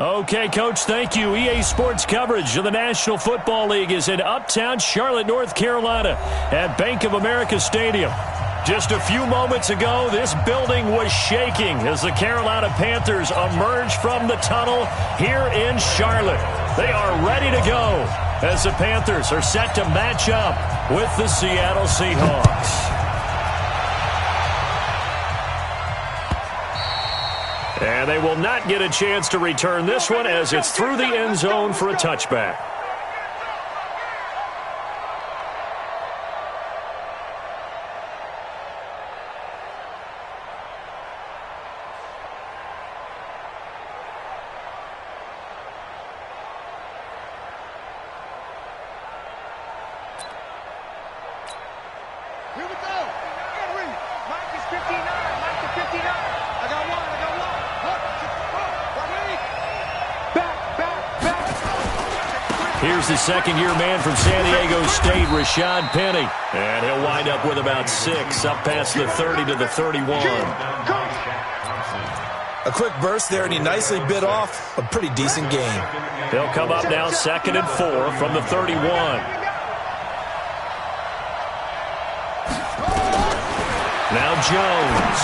Okay, Coach, thank you. EA Sports coverage of the National Football League is in uptown Charlotte, North Carolina at Bank of America Stadium. Just a few moments ago, this building was shaking as the Carolina Panthers emerged from the tunnel here in Charlotte. They are ready to go as the Panthers are set to match up with the Seattle Seahawks. And they will not get a chance to return this one as it's through the end zone for a touchback. Here we go. Henry. Mike is 59. Mike is 59. I got one. Here's the second-year man from San Diego State, Rashad Penny. And he'll wind up with about 6, up past the 30 to the 31. A quick burst there, and he nicely bit off a pretty decent game. They'll come up now 2nd and 4 from the 31. Now Jones.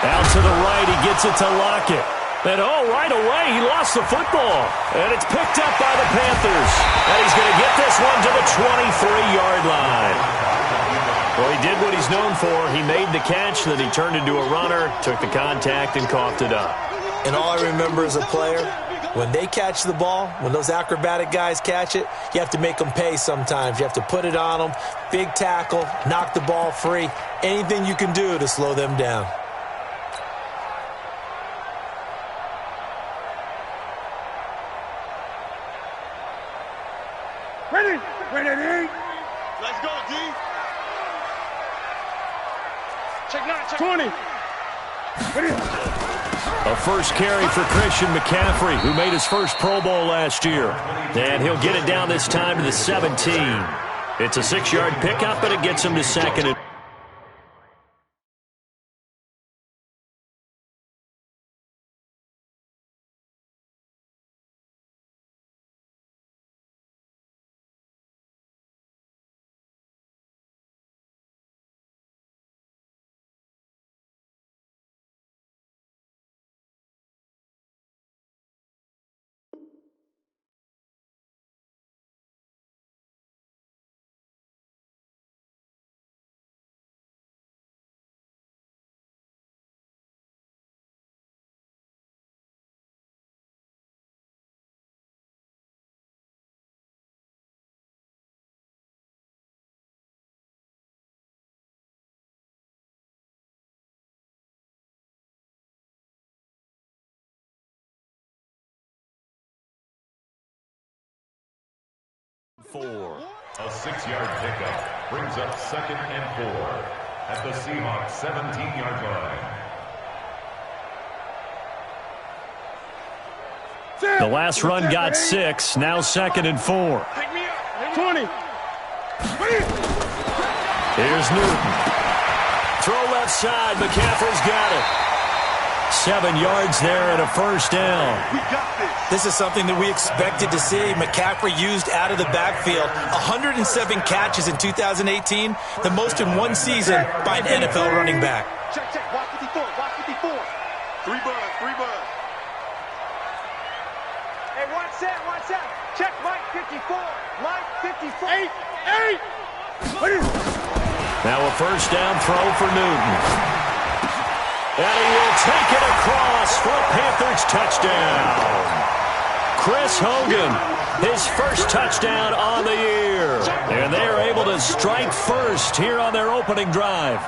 Out to the right, he gets it to Lockett. And, right away, he lost the football. And it's picked up by the Panthers. And he's going to get this one to the 23-yard line. Well, he did what he's known for. He made the catch, then he turned into a runner, took the contact, and coughed it up. And all I remember as a player, when they catch the ball, when those acrobatic guys catch it, you have to make them pay sometimes. You have to put it on them, big tackle, knock the ball free, anything you can do to slow them down. Ready? Ready? Let's go, D. Check 9, check 20. Ready? A first carry for Christian McCaffrey, who made his first Pro Bowl last year. And he'll get it down this time to the 17. It's a 6-yard pickup, but it gets him to 2nd and four. A 6-yard pickup brings up 2nd and 4 at the Seahawks 17-yard line. the last run got 6, now 2nd and 4. 20. Here's Newton. Throw left side, McCaffrey's got it. 7 yards there and a first down. We got this. This is something that we expected to see. McCaffrey used out of the backfield. 107 catches in 2018, the most in one season by an NFL running back. Check. Watch 54. Watch 54. 3 buzz. Hey, watch that. Check Mike 54. Mike 54. 8. Now a first down throw for Newton. And he will take it across for a Panthers touchdown. Chris Hogan, his first touchdown on the year. And they are able to strike first here on their opening drive.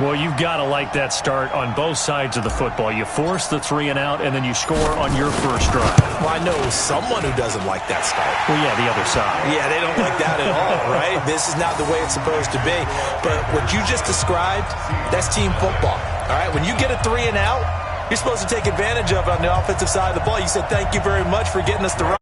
Well, you've got to like that start on both sides of the football. You force the 3 and out, and then you score on your first drive. Well, I know someone who doesn't like that start. Well, yeah, the other side. Yeah, they don't like that at all, right? This is not the way it's supposed to be. But what you just described, that's team football, all right? When you get a 3 and out, you're supposed to take advantage of it on the offensive side of the ball. You said, thank you very much for getting us the right.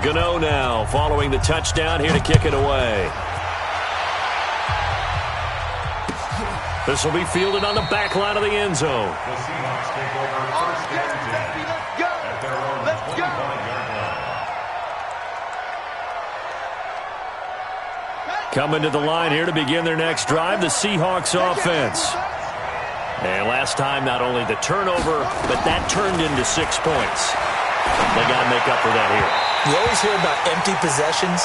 Gano now following the touchdown here to kick it away. This will be fielded on the back line of the end zone. The Seahawks take over first and 10 at their own 25-yard line. Coming to the line here to begin their next drive, the Seahawks offense. And last time, not only the turnover, but that turned into 6 points. They got to make up for that here. You always hear about empty possessions,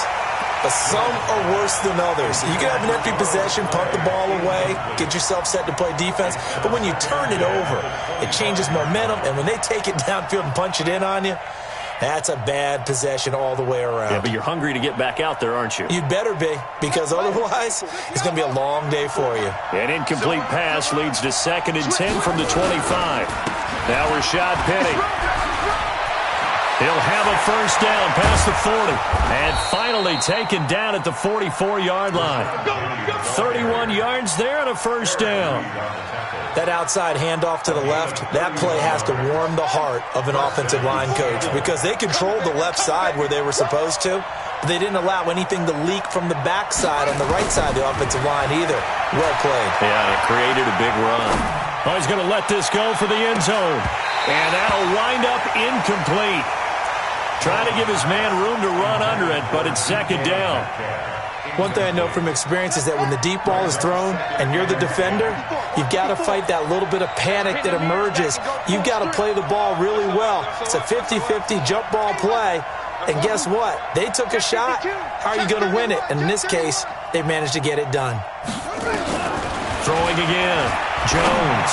but some are worse than others. You can have an empty possession, punt the ball away, get yourself set to play defense, but when you turn it over, it changes momentum, and when they take it downfield and punch it in on you, that's a bad possession all the way around. Yeah, but you're hungry to get back out there, aren't you? You'd better be, because otherwise, it's going to be a long day for you. An incomplete pass leads to 2nd and 10 from the 25. Now Rashad Penny. He'll have a first down past the 40. And finally taken down at the 44-yard line. 31 yards there and a first down. That outside handoff to the left, that play has to warm the heart of an offensive line coach because they controlled the left side where they were supposed to, but they didn't allow anything to leak from the backside on the right side of the offensive line either. Well played. Yeah, it created a big run. Oh, he's going to let this go for the end zone. And that'll wind up incomplete. Trying to give his man room to run under it, but it's 2nd down. One thing I know from experience is that when the deep ball is thrown and you're the defender, you've got to fight that little bit of panic that emerges. You've got to play the ball really well. It's a 50-50 jump ball play. And guess what? They took a shot. How are you going to win it? And in this case, they managed to get it done. Throwing again. Jones.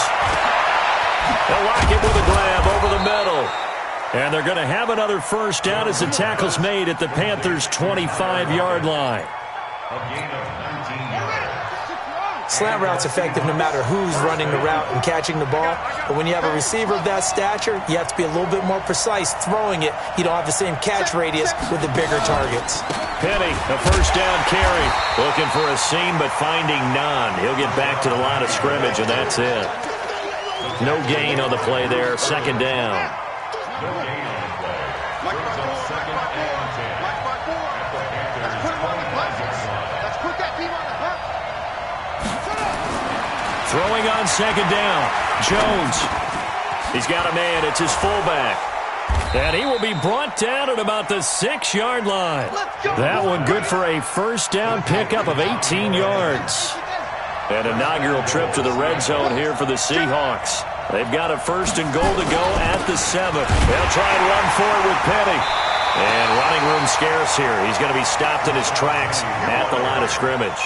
They'll lock it with a grab over the middle. And they're going to have another first down as the tackle's made at the Panthers' 25-yard line. Slant route's effective no matter who's running the route and catching the ball. But when you have a receiver of that stature, you have to be a little bit more precise throwing it. You don't have the same catch radius with the bigger targets. Penny, a first down carry. Looking for a seam, but finding none. He'll get back to the line of scrimmage, and that's it. No gain on the play there. 2nd down. No gain on the play. Brings up 2nd and 10 at the Panthers' 25-yard line. Let's put that team on the hook. Throwing on 2nd down. Jones. He's got a man. It's his fullback. And he will be brought down at about the 6-yard line. That one good for a first down pickup of 18 yards. An inaugural trip to the red zone here for the Seahawks. They've got a 1st and goal to go at the 7. They'll try and run forward with Penny. And running room scarce here. He's going to be stopped in his tracks at the line of scrimmage.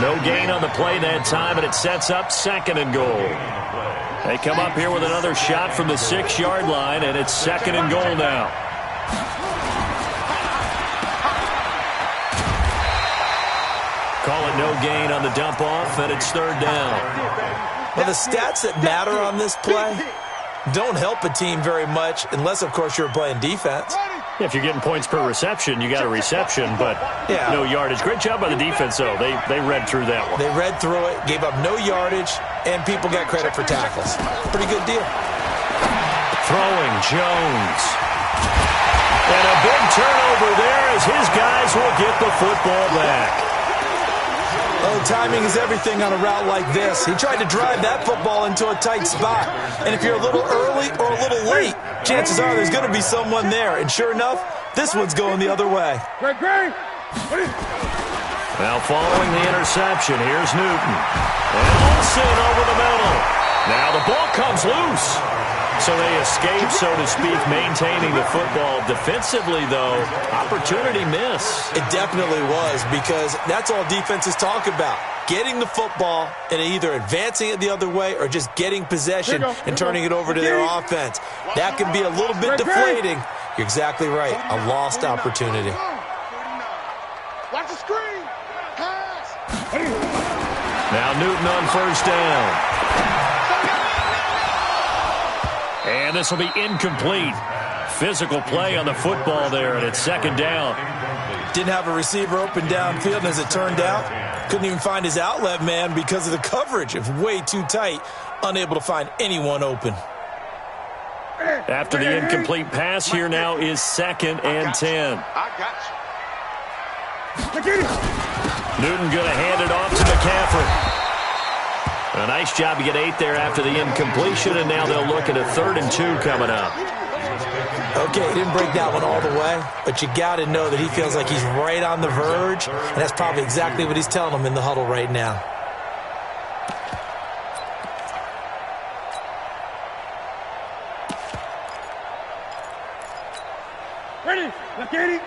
No gain on the play that time, and it sets up 2nd and goal. They come up here with another shot from the 6-yard line, and it's 2nd and goal now. Call it no gain on the dump off, and it's 3rd down. Well, the stats that matter on this play don't help a team very much unless, of course, you're playing defense. If you're getting points per reception, you got a reception, but no yardage. Great job by the defense, though. They read through that one. They read through it, gave up no yardage, and people got credit for tackles. Pretty good deal. Throwing, Jones. And a big turnover there as his guys will get the football back. Oh, timing is everything on a route like this. He tried to drive that football into a tight spot. And if you're a little early or a little late, chances are there's going to be someone there. And sure enough, this one's going the other way. Now following the interception, here's Newton. And Olsen over the middle. Now the ball comes loose. So they escape, so to speak, maintaining the football. Defensively, though, opportunity miss. It definitely was, because that's all defenses talk about. Getting the football and either advancing it the other way or just getting possession and turning it over to their offense. That can be a little bit deflating. You're exactly right. A lost opportunity. Watch the screen. Pass. Now Newton on first down. And this will be incomplete. Physical play on the football there, and it's 2nd down. Didn't have a receiver open downfield, and as it turned out, couldn't even find his outlet man because of the coverage. It was way too tight, unable to find anyone open. After the incomplete pass, here now is 2nd and 10. I got you. Newton going to hand it off to McCaffrey. A nice job to get 8 there after the incompletion, and now they'll look at a 3rd and 2 coming up. Okay, he didn't break that one all the way, but you got to know that he feels like he's right on the verge, and that's probably exactly what he's telling them in the huddle right now. Ready? Let's get it.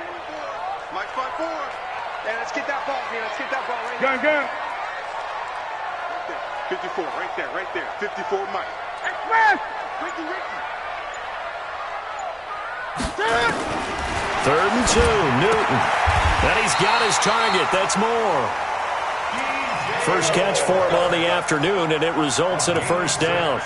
Mike, front forward. Hey, let's get that ball here. Let's get that ball right now. Go. 54, right there. 54, Mike. Express! Ricky. 3rd and 2, Newton. And he's got his target. That's Moore. First catch for him on the afternoon, and it results in a first down.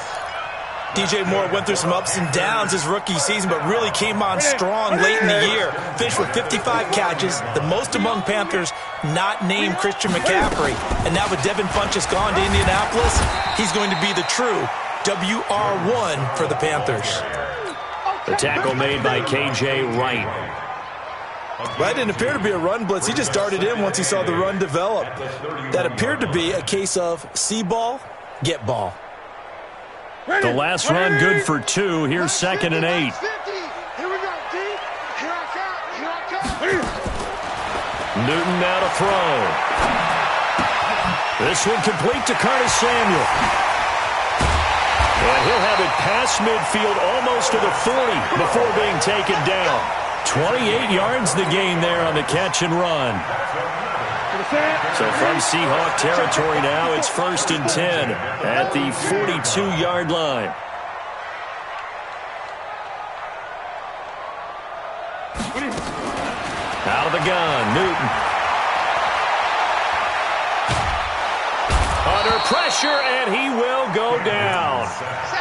DJ Moore went through some ups and downs his rookie season, but really came on strong late in the year. Finished with 55 catches, the most among Panthers not named Christian McCaffrey. And now with Devin Funchess gone to Indianapolis, he's going to be the true WR1 for the Panthers. The tackle made by K.J. Wright. That didn't appear to be a run blitz. He just darted in once he saw the run develop. That appeared to be a case of see ball, get ball. The last run good for 2. Here's 2nd and 8. Here we go, D. Here I come. Newton now to throw. This one complete to Curtis Samuel. And he'll have it past midfield almost to the 40 before being taken down. 28 yards the gain there on the catch and run. So from Seahawk territory now, it's 1st and 10 at the 42-yard line. Out of the gun, Newton. Under pressure, and he will go down.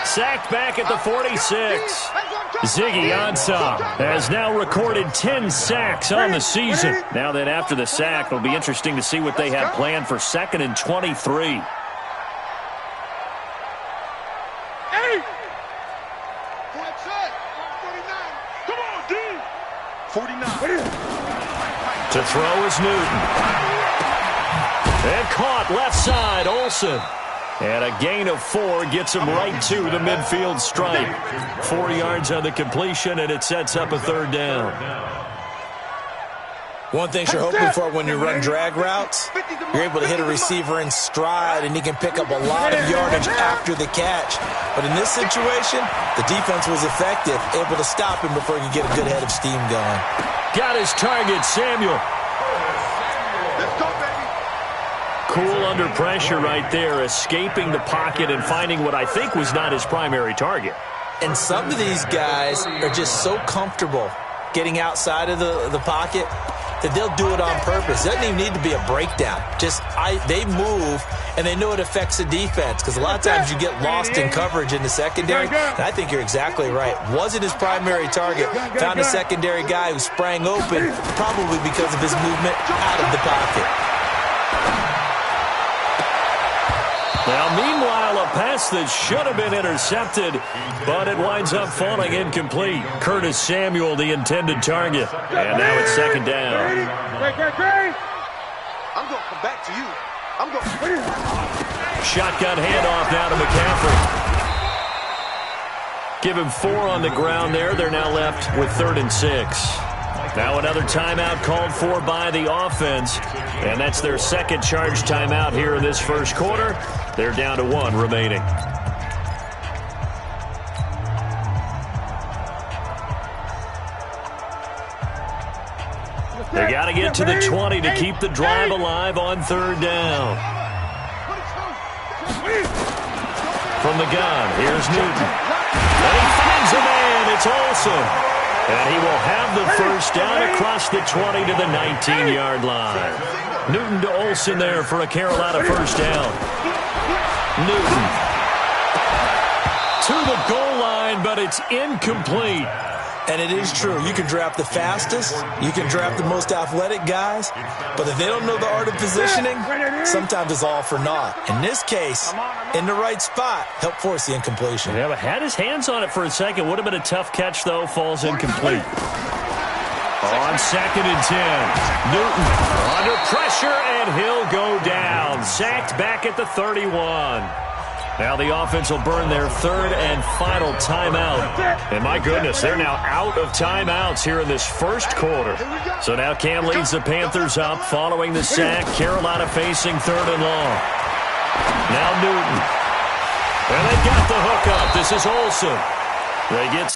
Sacked back at the 46. Ziggy Ansah has now recorded 10 sacks on the season. Now then, after the sack, it'll be interesting to see what they have planned for 2nd and 23. Come on, D. 49. To throw is Newton. And caught left side, Olsen. And a gain of 4 gets him right to the midfield stripe. 4 yards on the completion, and it sets up a 3rd down. One thing you're hoping for when you run drag routes, you're able to hit a receiver in stride, and he can pick up a lot of yardage after the catch. But in this situation, the defense was effective, able to stop him before he could get a good head of steam going. Got his target, Samuel. Let's go, baby. Cool under pressure right there, escaping the pocket and finding what I think was not his primary target. And some of these guys are just so comfortable getting outside of the pocket that they'll do it on purpose. It doesn't even need to be a breakdown. They move, and they know it affects the defense, because a lot of times you get lost in coverage in the secondary, and I think you're exactly right. Wasn't his primary target. Found a secondary guy who sprang open, probably because of his movement out of the pocket. Now, meanwhile, a pass that should have been intercepted, but it winds up falling incomplete. Curtis Samuel, the intended target. And now it's 2nd down. Great. I'm going to come back to you. I'm going. Shotgun handoff now to McCaffrey. Give him 4 on the ground there. They're now left with 3rd and 6. Now another timeout called for by the offense, and that's their 2nd charge timeout here in this first quarter. They're down to 1 remaining. They got to get to the 20 to keep the drive alive on 3rd down. From the gun, here's Newton. And he finds a man. It's Olsen. And he will have the first down across the 20 to the 19-yard line. Newton to Olsen there for a Carolina first down. Newton to the goal line, but it's incomplete. And it is true. You can draft the fastest. You can draft the most athletic guys. But if they don't know the art of positioning, sometimes it's all for naught. In this case, in the right spot, helped force the incompletion. Yeah, but had his hands on it for a second. Would have been a tough catch, though. Falls incomplete. On 2nd and 10. Newton under pressure, and he'll go down. Sacked back at the 31. Now the offense will burn their third and final timeout. And my goodness, they're now out of timeouts here in this first quarter. So now Cam leads the Panthers up following the sack. Carolina facing third and long. Now Newton. And they got the hook up. This is Olsen. They get...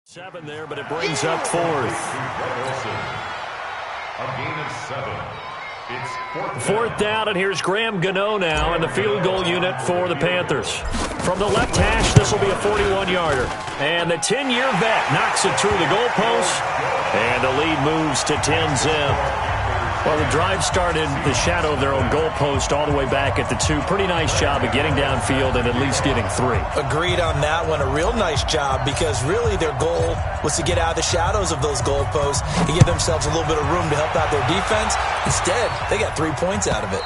Seven there, but it brings up fourth. A gain of 7. It's fourth down, and here's Graham Gano now in the field goal unit for the Panthers. From the left hash, this will be a 41-yarder. And the 10-year vet knocks it through the goalpost, and the lead moves to 10-zip. Well, the drive started the shadow of their own goalpost all the way back at the 2. Pretty nice job of getting downfield and at least getting 3. Agreed on that one. A real nice job because really their goal was to get out of the shadows of those goalposts and give themselves a little bit of room to help out their defense. Instead, they got 3 points out of it.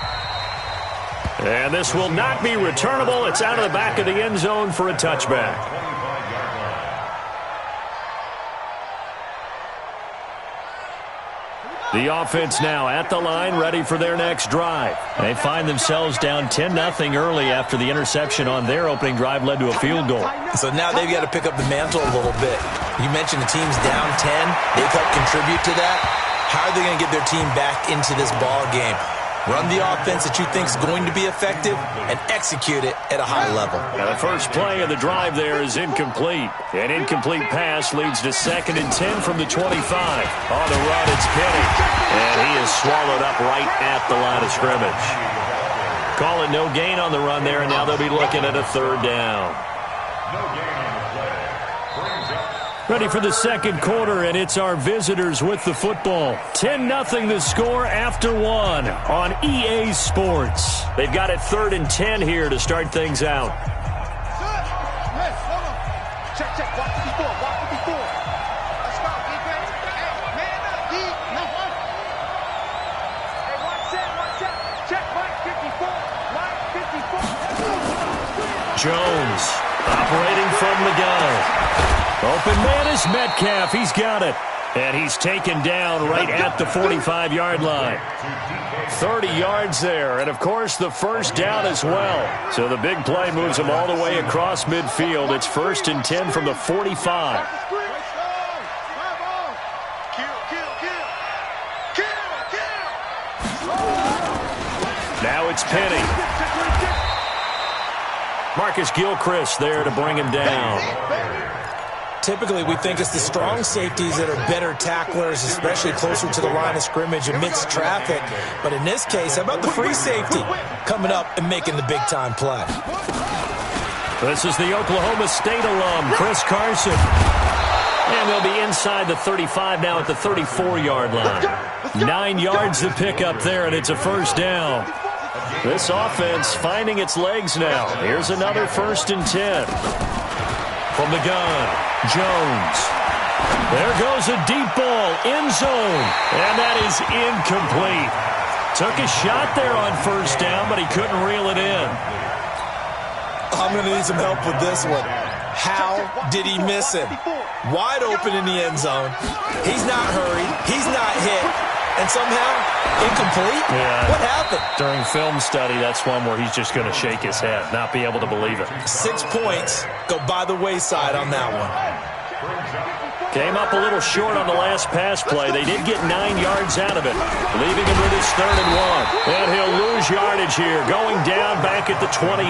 And this will not be returnable. It's out of the back of the end zone for a touchback. The offense now at the line, ready for their next drive. They find themselves down 10-0 early after the interception on their opening drive led to a field goal. So now they've got to pick up the mantle a little bit. You mentioned the team's down 10. They've helped contribute to that. How are they going to get their team back into this ball game? Run the offense that you think is going to be effective and execute it at a high level. Now the first play of the drive there is incomplete. An incomplete pass leads to 2nd and 10 from the 25. On the run, it's Penny. And he is swallowed up right at the line of scrimmage. Call it no gain on the run there, and now they'll be looking at a third down. no gain on the play. Brings up. Ready for the second quarter, and it's our visitors with the football. 10-0 the score after 1 on EA Sports. They've got it 3rd and 10 here to start things out. Check, check. Watch the before. Watch the before. Let's go, defense. Hey, man up, D. No one. Hey, watch that, watch that. Check, Mike 54. Mike 54. Jones operating from the gun. Open man is Metcalf. He's got it. And he's taken down right at the 45-yard line. 30 yards there. And, of course, the first down as well. So the big play moves him all the way across midfield. It's 1st and 10 from the 45. Now it's Penny. Marcus Gilchrist there to bring him down. Typically, we think it's the strong safeties that are better tacklers, especially closer to the line of scrimmage amidst traffic. But in this case, how about the free safety coming up and making the big-time play? This is the Oklahoma State alum, Chris Carson. And they'll be inside the 35 now at the 34-yard line. 9 yards to pick up there, and it's a first down. This offense finding its legs now. Here's another 1st and 10. From the gun, Jones. There goes a deep ball, end zone, and that is incomplete. Took a shot there on first down, but he couldn't reel it in. I'm going to need some help with this one. How did he miss him? Wide open in the end zone. He's not hurried. He's not hit. And somehow, incomplete? Yeah. What happened? During film study, that's one where he's just going to shake his head, not be able to believe it. 6 points go by the wayside on that one. Came up a little short on the last pass play. They did get 9 yards out of it, leaving him with his 3rd and 1. And he'll lose yardage here, going down back at the 28.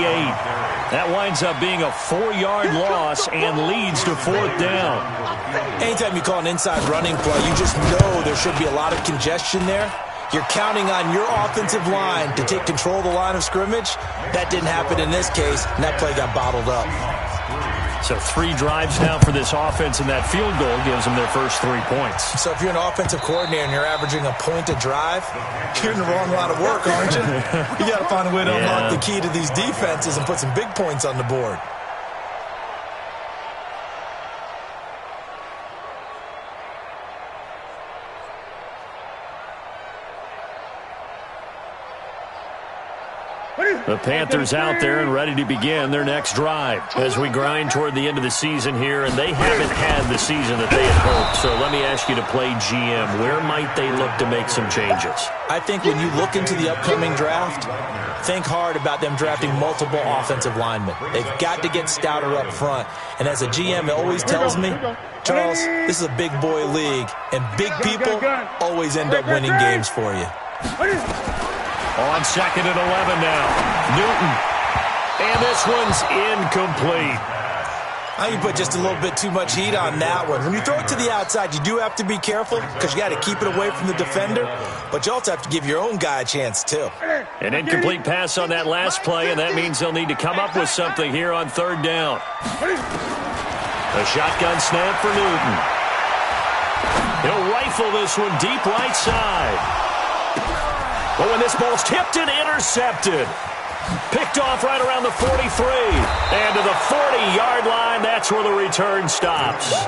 That winds up being a 4-yard loss and leads to 4th down. Anytime you call an inside running play, you just know there should be a lot of congestion there. You're counting on your offensive line to take control of the line of scrimmage. That didn't happen in this case, and that play got bottled up. So 3 drives now for this offense, and that field goal gives them their first 3 points. So if you're an offensive coordinator and you're averaging a point a drive, you're in the wrong line of work, aren't you? You got to find a way to unlock the key to these defenses and put some big points on the board. The Panthers out there and ready to begin their next drive as we grind toward the end of the season here, and they haven't had the season that they had hoped. So let me ask you to play GM. Where might they look to make some changes? I think when you look into the upcoming draft, think hard about them drafting multiple offensive linemen. They've got to get stouter up front. And as a GM, it always tells me, Charles, this is a big boy league, and big people always end up winning games for you. On 2nd and 11 now. Newton. And this one's incomplete. You put just a little bit too much heat on that one. When you throw it to the outside, you do have to be careful because you got to keep it away from the defender, but you also have to give your own guy a chance too. An incomplete pass on that last play, and that means they'll need to come up with something here on 3rd down. A shotgun snap for Newton. He'll rifle this one deep right side. But when this ball's tipped and intercepted, picked off right around the 43. And to the 40-yard line, that's where the return stops.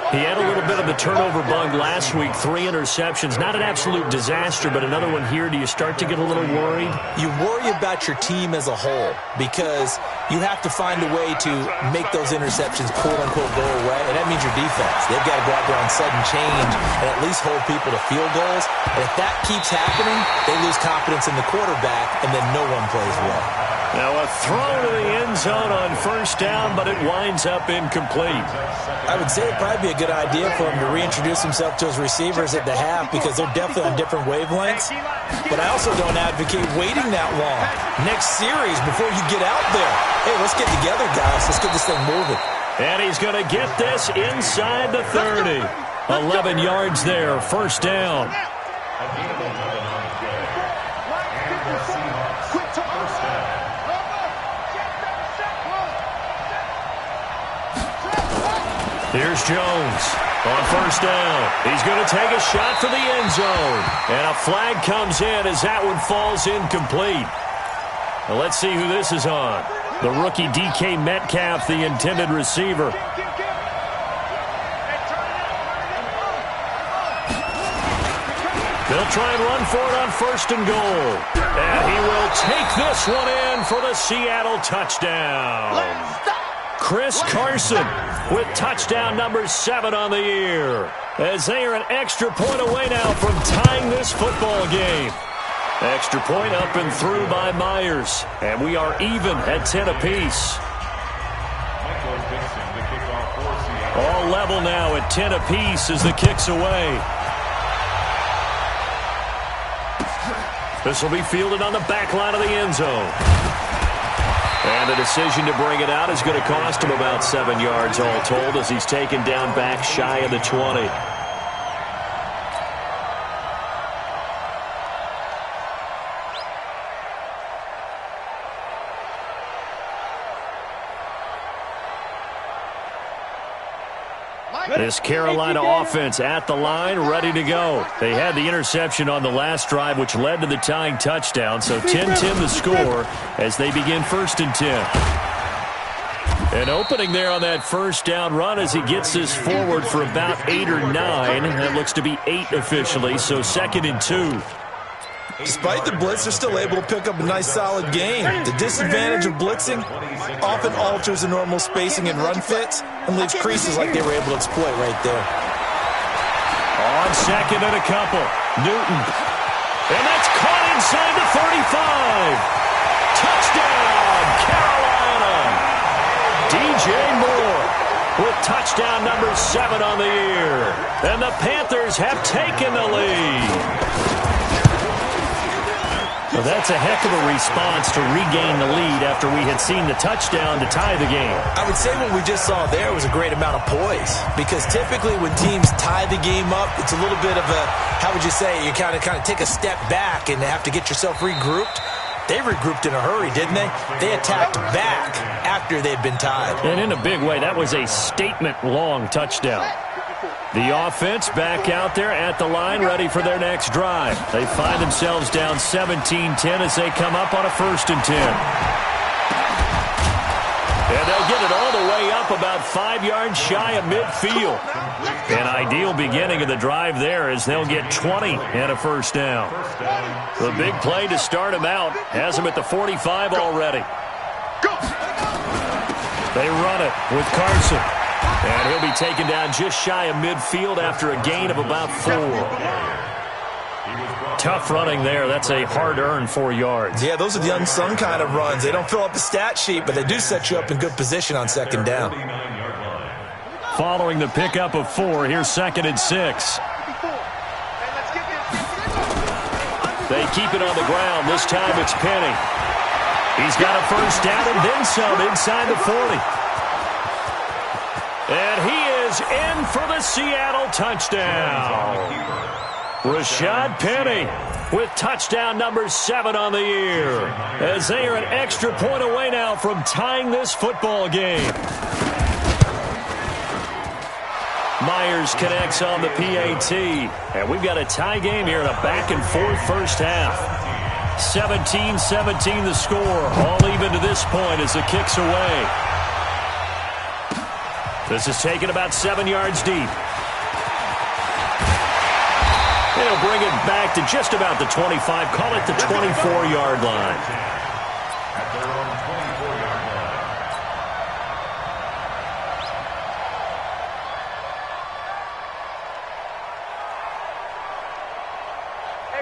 He had a little bit of the turnover bug last week, 3 interceptions. Not an absolute disaster, but another one here. Do you start to get a little worried? You worry about your team as a whole because you have to find a way to make those interceptions, quote-unquote, go away, and that means your defense. They've got to go out there on sudden change and at least hold people to field goals. And if that keeps happening, they lose confidence in the quarterback, and then no one plays well. Now a throw to the end zone on 1st down, but it winds up incomplete. I would say it'd probably be a good idea for him to reintroduce himself to his receivers at the half because they're definitely on different wavelengths. But I also don't advocate waiting that long. Next series, before you get out there, hey, let's get together, guys. Let's get this thing moving. And he's going to get this inside the 30. 11 yards there, 1st down. Here's Jones on 1st down. He's going to take a shot for the end zone. And a flag comes in as that one falls incomplete. Now let's see who this is on. The rookie DK Metcalf, the intended receiver. They'll try and run for it on 1st and goal. And he will take this one in for the Seattle touchdown. Chris Carson with touchdown number 7 on the year, as they are an extra point away now from tying this football game. Extra point up and through by Myers, and we are even at 10 apiece. All level now at 10 apiece as the kick's away. This will be fielded on the back line of the end zone. And the decision to bring it out is going to cost him about 7 yards all told as he's taken down back shy of the 20. This Carolina offense at the line, ready to go. They had the interception on the last drive, which led to the tying touchdown. So 10-10 the score as they begin 1st and 10. An opening there on that 1st down run as he gets this forward for about 8 or 9. That looks to be 8 officially, so 2nd and 2. Despite the blitz, they're still able to pick up a nice, solid gain. The disadvantage of blitzing often alters the normal spacing and run fits and leaves creases like they were able to exploit right there. On 2nd and a couple, Newton. And that's caught inside the 35. Touchdown, Carolina. DJ Moore with touchdown number 7 on the year. And the Panthers have taken the lead. Well, that's a heck of a response to regain the lead after we had seen the touchdown to tie the game. I would say what we just saw there was a great amount of poise because typically when teams tie the game up, it's a little bit of a, how would you say, you kind of take a step back and have to get yourself regrouped. They regrouped in a hurry, didn't they? They attacked back after they'd been tied. And in a big way, that was a statement-long touchdown. The offense back out there at the line, ready for their next drive. They find themselves down 17-10 as they come up on a 1st and 10. And they'll get it all the way up about 5 yards shy of midfield. An ideal beginning of the drive there as they'll get 20 and a 1st down. The big play to start him out has him at the 45 already. They run it with Carson. And he'll be taken down just shy of midfield after a gain of about 4. Tough running there. That's a hard-earned 4 yards. Yeah, those are the unsung kind of runs. They don't fill up the stat sheet, but they do set you up in good position on 2nd down. Following the pickup of 4, here's 2nd and 6. They keep it on the ground. This time it's Penny. He's got a 1st down and then some inside the 40. And he is in for the Seattle touchdown. Rashad Penny with touchdown number 7 on the year, as they are an extra point away now from tying this football game. Myers connects on the PAT, and we've got a tie game here in a back-and-forth first half. 17-17 the score, all even to this point as the kick's away. This is taken about 7 yards deep. They'll bring it back to just about the 25. Call it the 24-yard line. At their own 24-yard line.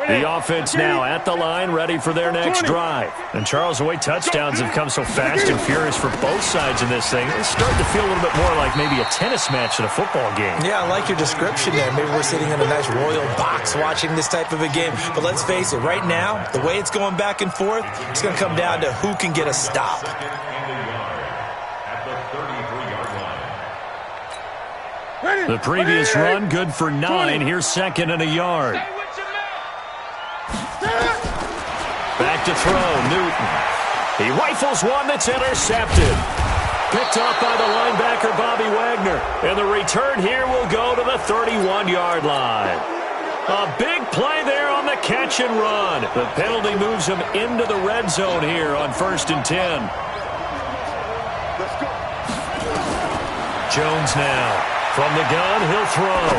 The offense now at the line, ready for their next drive. And Charles, the way touchdowns have come so fast and furious for both sides in this thing, it's starting to feel a little bit more like maybe a tennis match in a football game. Yeah, I like your description there. Maybe we're sitting in a nice royal box watching this type of a game. But let's face it, right now, the way it's going back and forth, it's going to come down to who can get a stop. The previous run, good for 9. Here's 2nd and a yard. Back to throw, Newton. He rifles one that's intercepted. Picked off by the linebacker, Bobby Wagner. And the return here will go to the 31-yard line. A big play there on the catch and run. The penalty moves him into the red zone here on 1st and 10. Jones now. From the gun, he'll throw.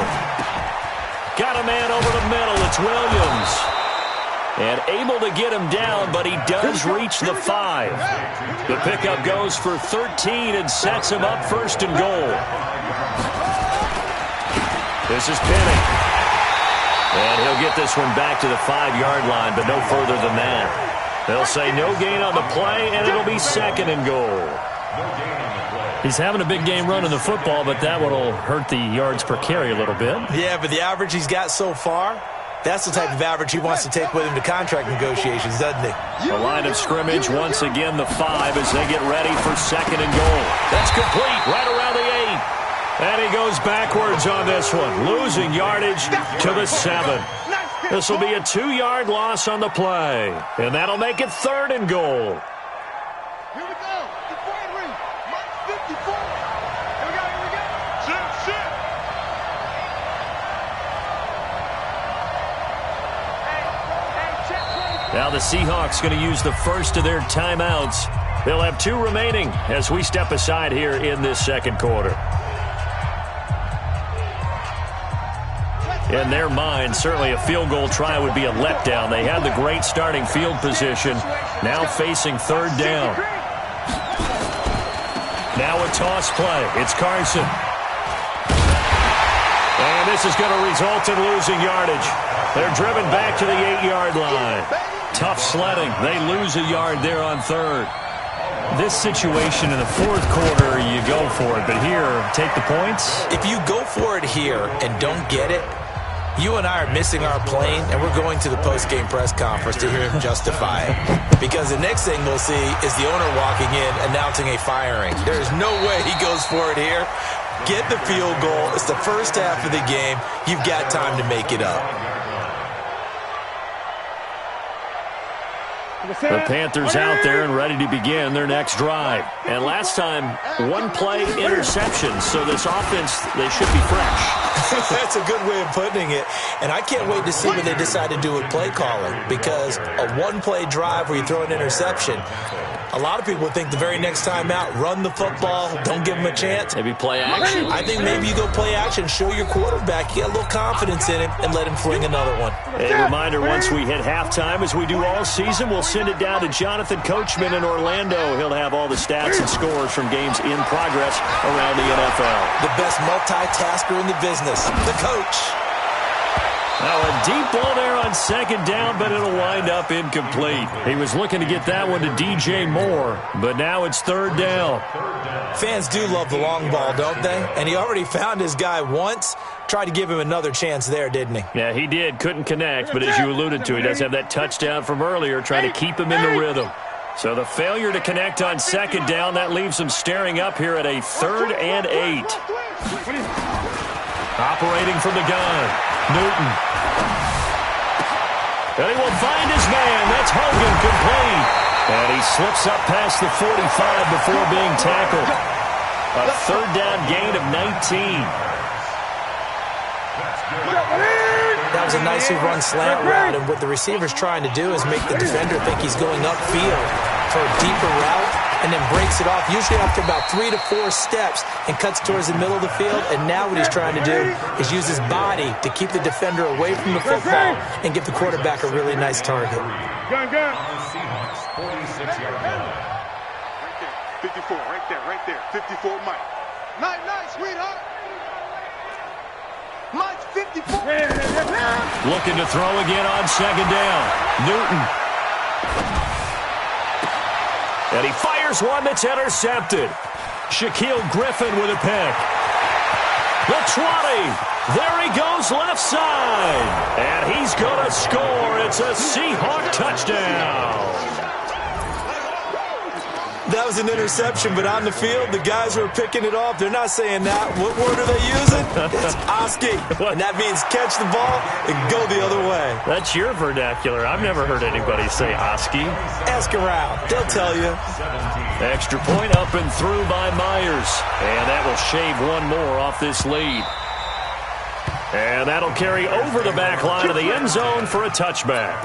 Got a man over the middle. It's Williams. And able to get him down, but he does reach the 5. The pickup goes for 13 and sets him up 1st and goal. This is Penny. And he'll get this one back to the 5-yard line, but no further than that. They'll say no gain on the play, and it'll be 2nd and goal. He's having a big game running the football, but that one will hurt the yards per carry a little bit. Yeah, but the average he's got so far, that's the type of average he wants to take with him to contract negotiations, doesn't he? The line of scrimmage, once again the 5 as they get ready for 2nd and goal. That's complete, right around the 8. And he goes backwards on this one, losing yardage to the 7. This will be a 2-yard loss on the play, and that'll make it 3rd and goal. Here we go. Define ring. Mark 54. Here we go. Sit. Now the Seahawks going to use the first of their timeouts. They'll have 2 remaining as we step aside here in this 2nd quarter. In their mind, certainly a field goal try would be a letdown. They had the great starting field position, now facing 3rd down. Now a toss play. It's Carson. And this is going to result in losing yardage. They're driven back to the 8-yard line. Tough sledding. They lose a yard there on 3rd. This situation in the 4th quarter, you go for it. But here, take the points. If you go for it here and don't get it, you and I are missing our plane, and we're going to the post-game press conference to hear him justify it. Because the next thing we'll see is the owner walking in announcing a firing. There is no way he goes for it here. Get the field goal. It's the first half of the game. You've got time to make it up. The Panthers out there and ready to begin their next drive. And last time, one-play interception. So this offense, they should be fresh. That's a good way of putting it. And I can't wait to see what they decide to do with play calling, because a one-play drive where you throw an interception, a lot of people think the very next time out, run the football, don't give them a chance. Maybe play action. I think maybe you go play action, show your quarterback, get a little confidence in him, and let him fling another one. A reminder, once we hit halftime, as we do all season, we'll send it down to Jonathan Coachman in Orlando. He'll have all the stats and scores from games in progress around the NFL. The best multitasker in the business, the coach. Now a deep ball there on second down, but it'll wind up incomplete. He was looking to get that one to DJ Moore, but now it's third down. Fans do love the long ball, don't they? And he already found his guy once. Tried to give him another chance there, didn't he? Yeah, he did. Couldn't connect, but as you alluded to, he does have that touchdown from earlier, trying to keep him in the rhythm. So the failure to connect on second down, that leaves him staring up here at a 3rd and 8. Operating from the gun, Newton. And he will find his man. That's Hogan, complete. And he slips up past the 45 before being tackled. A 3rd down gain of 19. That was a nicely run slant route, and what the receiver's trying to do is make the defender think he's going upfield for a deeper route, and then breaks it off, usually after about 3 to 4 steps, and cuts towards the middle of the field. And now what he's trying to do is use his body to keep the defender away from the football and give the quarterback a really nice target. Gun. Seahawks 46-yard line. 54, right there. 54, Mike. Nice, sweetheart. Mike's 54. Looking to throw again on second down. Newton. And he fires one that's intercepted. Shaquille Griffin with a pick. The 20. There he goes left side. And he's going to score. It's a Seahawk touchdown. That was an interception, but on the field, the guys who are picking it off, they're not saying that. What word are they using? It's Oski. And that means catch the ball and go the other way. That's your vernacular. I've never heard anybody say Oski. Ask around. They'll tell you. Extra point up and through by Myers. And that will shave one more off this lead. And that'll carry over the back line of the end zone for a touchback.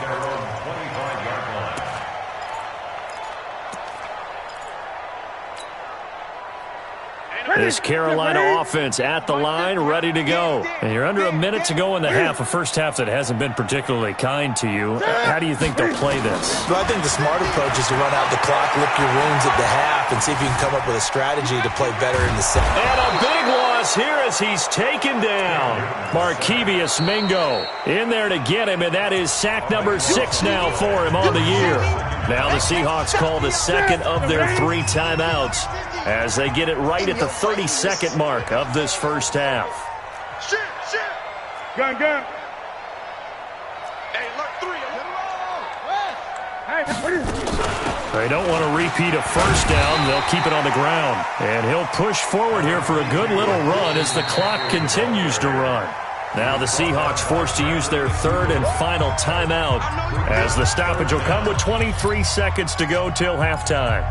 This Carolina offense at the line, ready to go. And you're under a minute to go in the half, a first half that hasn't been particularly kind to you. How do you think they'll play this? Well, I think the smart approach is to run out the clock, lick your wounds at the half, and see if you can come up with a strategy to play better in the second. And a big loss here as he's taken down. Markevius Mingo in there to get him, and that is sack number 6 now for him on the year. Now the Seahawks call the second of their 3 timeouts as they get it right at the 32nd mark of this first half. Shit. Gun. Hey, look, 3. They don't want to repeat a first down. They'll keep it on the ground. And he'll push forward here for a good little run as the clock continues to run. Now the Seahawks forced to use their 3rd and final timeout as the stoppage will come with 23 seconds to go till halftime.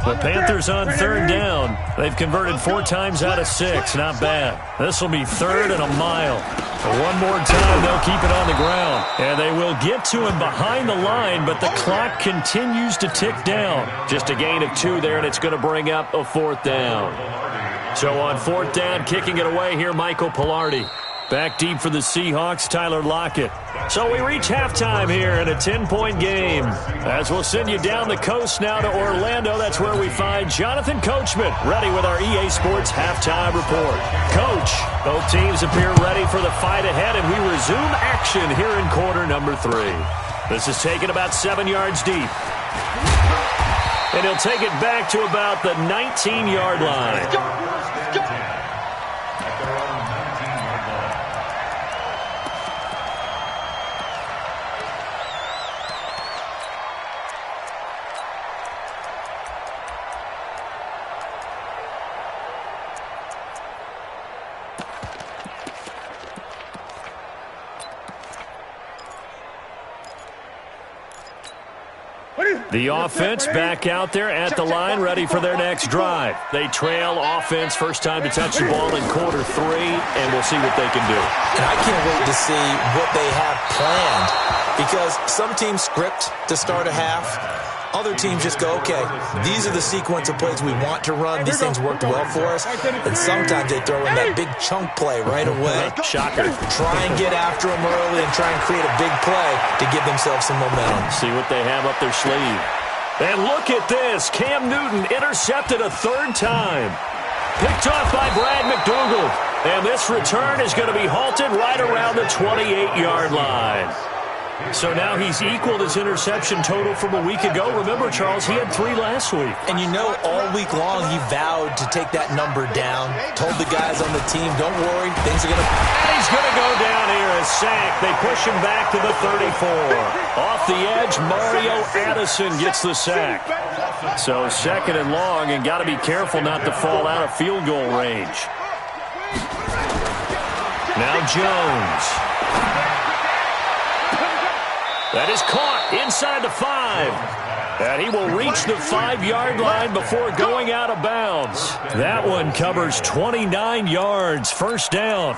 The Panthers on 3rd down. They've converted 4 times out of 6. Not bad. This will be 3rd and a mile. One more time, they'll keep it on the ground. And they will get to him behind the line, but the clock continues to tick down. Just a gain of 2 there, and it's going to bring up a 4th down. So on 4th down, kicking it away here, Michael Pilardi. Back deep for the Seahawks, Tyler Lockett. So we reach halftime here in a 10-point game. As we'll send you down the coast now to Orlando, that's where we find Jonathan Coachman, ready with our EA Sports halftime report. Coach, both teams appear ready for the fight ahead, and we resume action here in quarter number 3. This is taken about 7 yards deep. And he'll take it back to about the 19-yard line. The offense back out there at the line, ready for their next drive. They trail offense, first time to touch the ball in quarter 3, and we'll see what they can do. And I can't wait to see what they have planned, because some teams script to start a half. Other teams just go, okay, these are the sequence of plays we want to run. These things worked well for us. And sometimes they throw in that big chunk play right away. Shocker. Try and get after them early and try and create a big play to give themselves some momentum. See what they have up their sleeve. And look at this. Cam Newton intercepted a 3rd time. Picked off by Brad McDougal. And this return is going to be halted right around the 28-yard line. So now he's equaled his interception total from a week ago. Remember, Charles, he had 3 last week. And you know, all week long he vowed to take that number down. Told the guys on the team, don't worry, things are going to... And he's going to go down here, a sack. They push him back to the 34. Off the edge, Mario Addison gets the sack. So 2nd and long, and got to be careful not to fall out of field goal range. Now Jones. That is caught inside the 5. And he will reach the 5-yard line before going out of bounds. That one covers 29 yards, first down.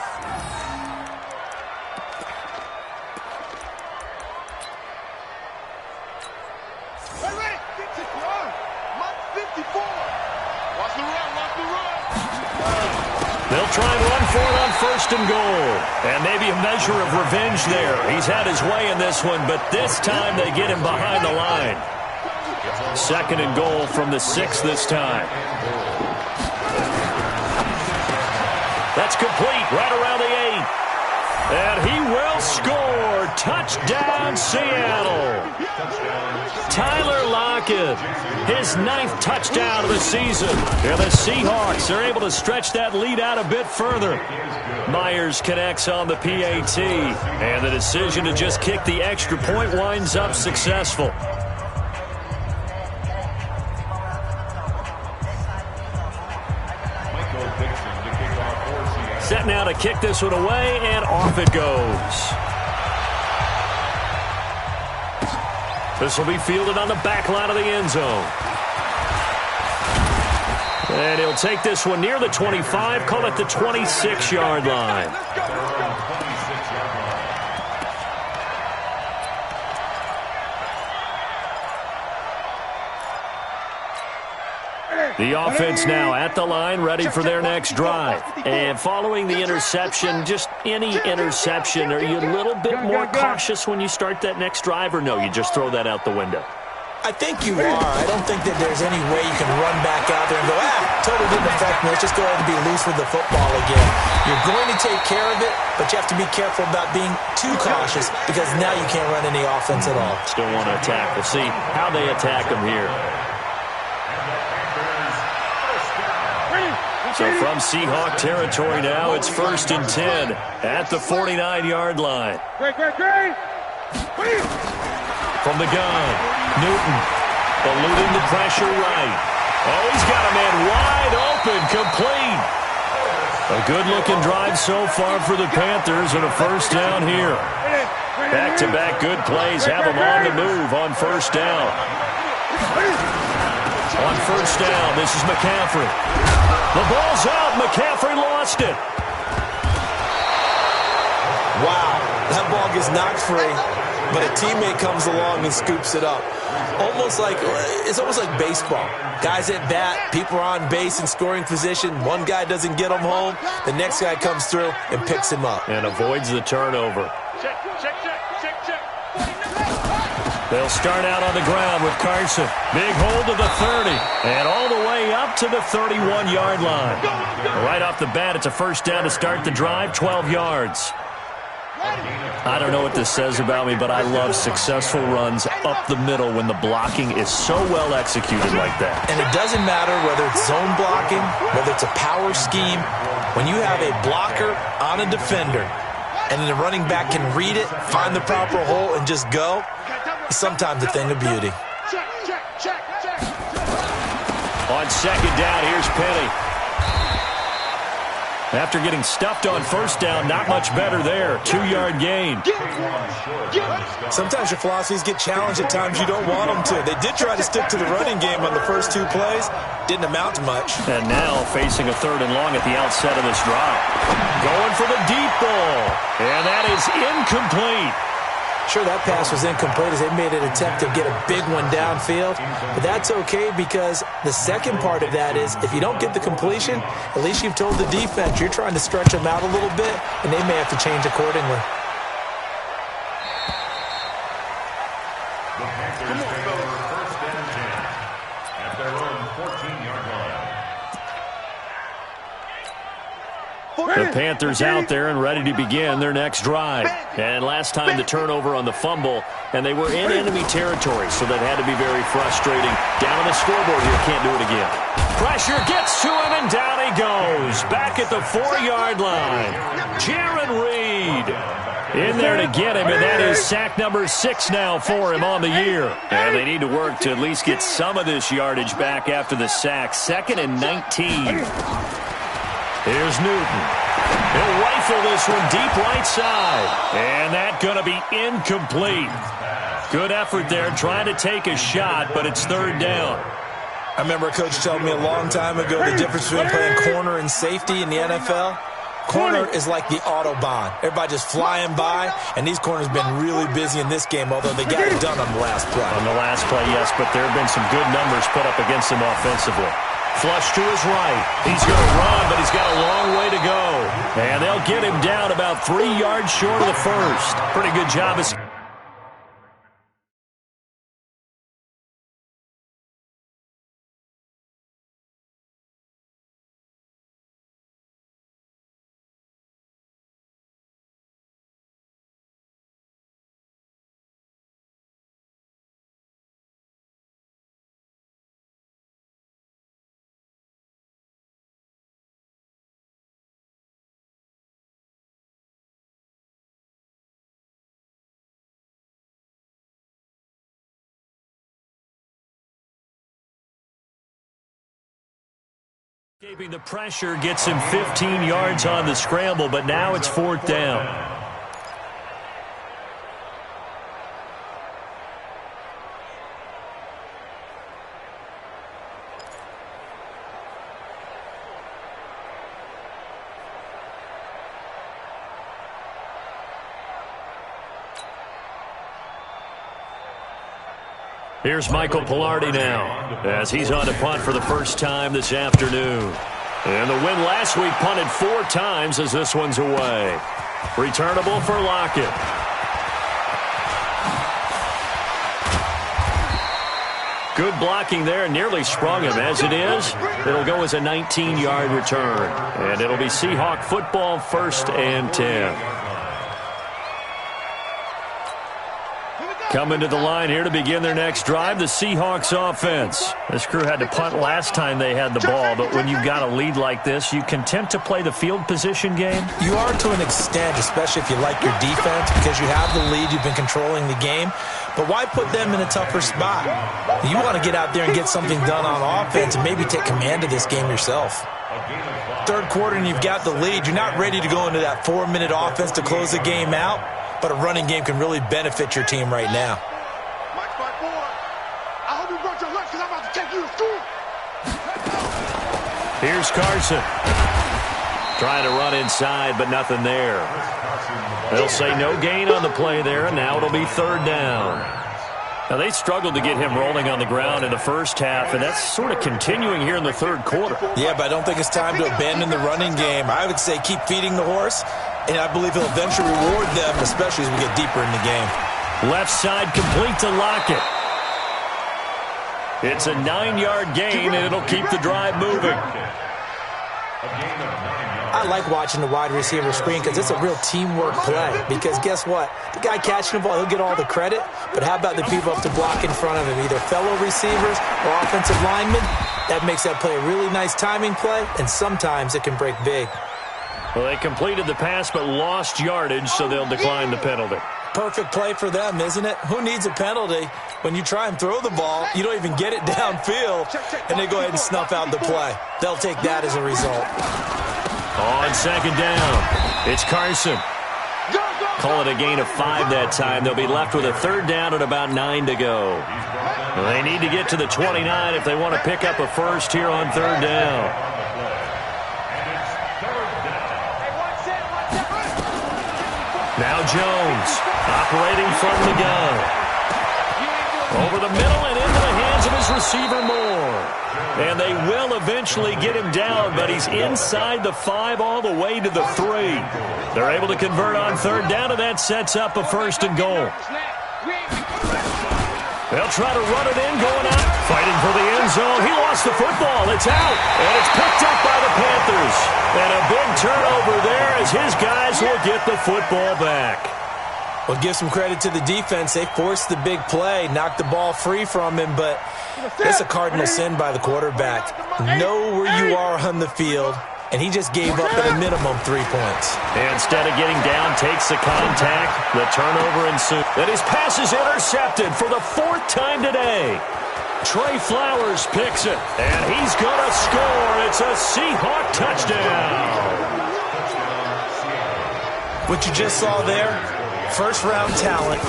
They'll try and run for it on 1st and goal. And maybe a measure of revenge there. He's had his way in this one, but this time they get him behind the line. 2nd and goal from the 6 this time. That's complete right around the 8. And he will score. Touchdown, Seattle. Tyler Lockett, his 9th touchdown of the season. And the Seahawks are able to stretch that lead out a bit further. Myers connects on the PAT. And the decision to just kick the extra point winds up successful. Set now to kick this one away, and off it goes. This will be fielded on the back line of the end zone. And he'll take this one near the 25, call it the 26-yard line. The offense now at the line, ready for their next drive. And following the interception, just any interception, are you a little bit more cautious when you start that next drive, or no, you just throw that out the window? I think you are. I don't think that there's any way you can run back out there and go, totally didn't affect me. Let's just go ahead and be loose with the football again. You're going to take care of it, but you have to be careful about being too cautious, because now you can't run any offense at all. Still want to attack. We'll see how they attack them here. So from Seahawk territory now, it's 1st and 10 at the 49-yard line. From the gun, Newton eluding the pressure right. Oh, he's got a man wide open, complete. A good-looking drive so far for the Panthers, and a first down here. Back-to-back good plays have them on the move on 1st down. On 1st down, this is McCaffrey. The ball's out. McCaffrey lost it. Wow, that ball gets knocked free, but a teammate comes along and scoops it up. It's almost like baseball. Guys at bat, people are on base in scoring position. One guy doesn't get him home. The next guy comes through and picks him up. And avoids the turnover. Check. They'll start out on the ground with Carson. Big hold to the 30. And all the way up to the 31-yard line. Right off the bat, it's a first down to start the drive, 12 yards. I don't know what this says about me, but I love successful runs up the middle when the blocking is so well executed like that. And it doesn't matter whether it's zone blocking, whether it's a power scheme. When you have a blocker on a defender, and the running back can read it, find the proper hole, and just go, it's sometimes a thing of beauty. On 2nd down, here's Penny. After getting stuffed on first down, not much better there. 2-yard gain. Sometimes your philosophies get challenged at times you don't want them to. They did try to stick to the running game on the first 2 plays. Didn't amount to much. And now facing a 3rd and long at the outset of this drive. Going for the deep ball. And that is incomplete. Sure, that pass was incomplete as they made an attempt to get a big one downfield. But that's okay because the second part of that is if you don't get the completion, at least you've told the defense you're trying to stretch them out a little bit, and they may have to change accordingly. The Panthers take over 1st and 10 at their own 14-yard line. The Panthers out there and ready to begin their next drive. And last time the turnover on the fumble, and they were in enemy territory, so that had to be very frustrating. Down on the scoreboard here, can't do it again. Pressure gets to him, and down he goes. Back at the 4-yard line. Jaron Reed in there to get him, and that is sack number 6 now for him on the year. And they need to work to at least get some of this yardage back after the sack. 2nd and 19. Here's Newton. He'll rifle this one deep right side. And that's going to be incomplete. Good effort there trying to take a shot, but it's 3rd down. I remember a coach telling me a long time ago the difference between playing corner and safety in the NFL. Corner is like the Autobahn. Everybody just flying by, and these corners have been really busy in this game, although they got it done on the last play. On the last play, yes, but there have been some good numbers put up against him offensively. Flush to his right. He's going to run, but he's got a long way to go. And they'll get him down about 3 yards short of the first. Pretty good job. Escaping the pressure gets him 15 yards on the scramble, but now it's 4th down. Here's Michael Pilardi now as he's on to punt for the first time this afternoon. And the win last week punted 4 times as this one's away. Returnable for Lockett. Good blocking there, nearly sprung him. As it is, it'll go as a 19-yard return. And it'll be Seahawk football 1st and 10. Coming to the line here to begin their next drive, the Seahawks offense. This crew had to punt last time they had the ball, but when you've got a lead like this, you content to play the field position game? You are to an extent, especially if you like your defense, because you have the lead, you've been controlling the game. But why put them in a tougher spot? You want to get out there and get something done on offense and maybe take command of this game yourself. 3rd quarter and you've got the lead. You're not ready to go into that 4-minute offense to close the game out. But a running game can really benefit your team right now. Mike, my boy, I hope you brought your lunch because I'm about to take you to school. Here's Carson. Trying to run inside, but nothing there. They'll say no gain on the play there, and now it'll be 3rd down. Now, they struggled to get him rolling on the ground in the first half, and that's sort of continuing here in the 3rd quarter. Yeah, but I don't think it's time to abandon the running game. I would say keep feeding the horse. And I believe he'll eventually reward them, especially as we get deeper in the game. Left side complete to Lockett. It's a 9-yard gain, and it'll keep the drive moving. I like watching the wide receiver screen because it's a real teamwork play. Because guess what? The guy catching the ball, he'll get all the credit. But how about the people up to block in front of him, either fellow receivers or offensive linemen? That makes that play a really nice timing play, and sometimes it can break big. Well, they completed the pass but lost yardage, so they'll decline the penalty. Perfect play for them, isn't it? Who needs a penalty? When you try and throw the ball, you don't even get it downfield, and they go ahead and snuff out the play. They'll take that as a result. On second down, it's Carson. Call it a gain of 5 that time. They'll be left with a third down and about 9 to go. They need to get to the 29 if they want to pick up a first here on third down. Now Jones, operating from the gun. Over the middle and into the hands of his receiver Moore. And they will eventually get him down, but he's inside the 5 all the way to the 3. They're able to convert on third down, and that sets up a first and goal. They'll try to run it in, going out. Fighting for the end zone. He lost the football. It's out, and it's picked up by the Panthers. And a big turnover there as his guys will get the football back. Well, give some credit to the defense. They forced the big play, knocked the ball free from him, but it's a cardinal sin by the quarterback. Know where you are on the field, and he just gave up at a minimum 3 points. Instead of getting down, takes the contact, the turnover ensues. And his pass is intercepted for the 4th time today. Trey Flowers picks it, and he's going to score. It's a Seahawk touchdown. What you just saw there, first-round talent,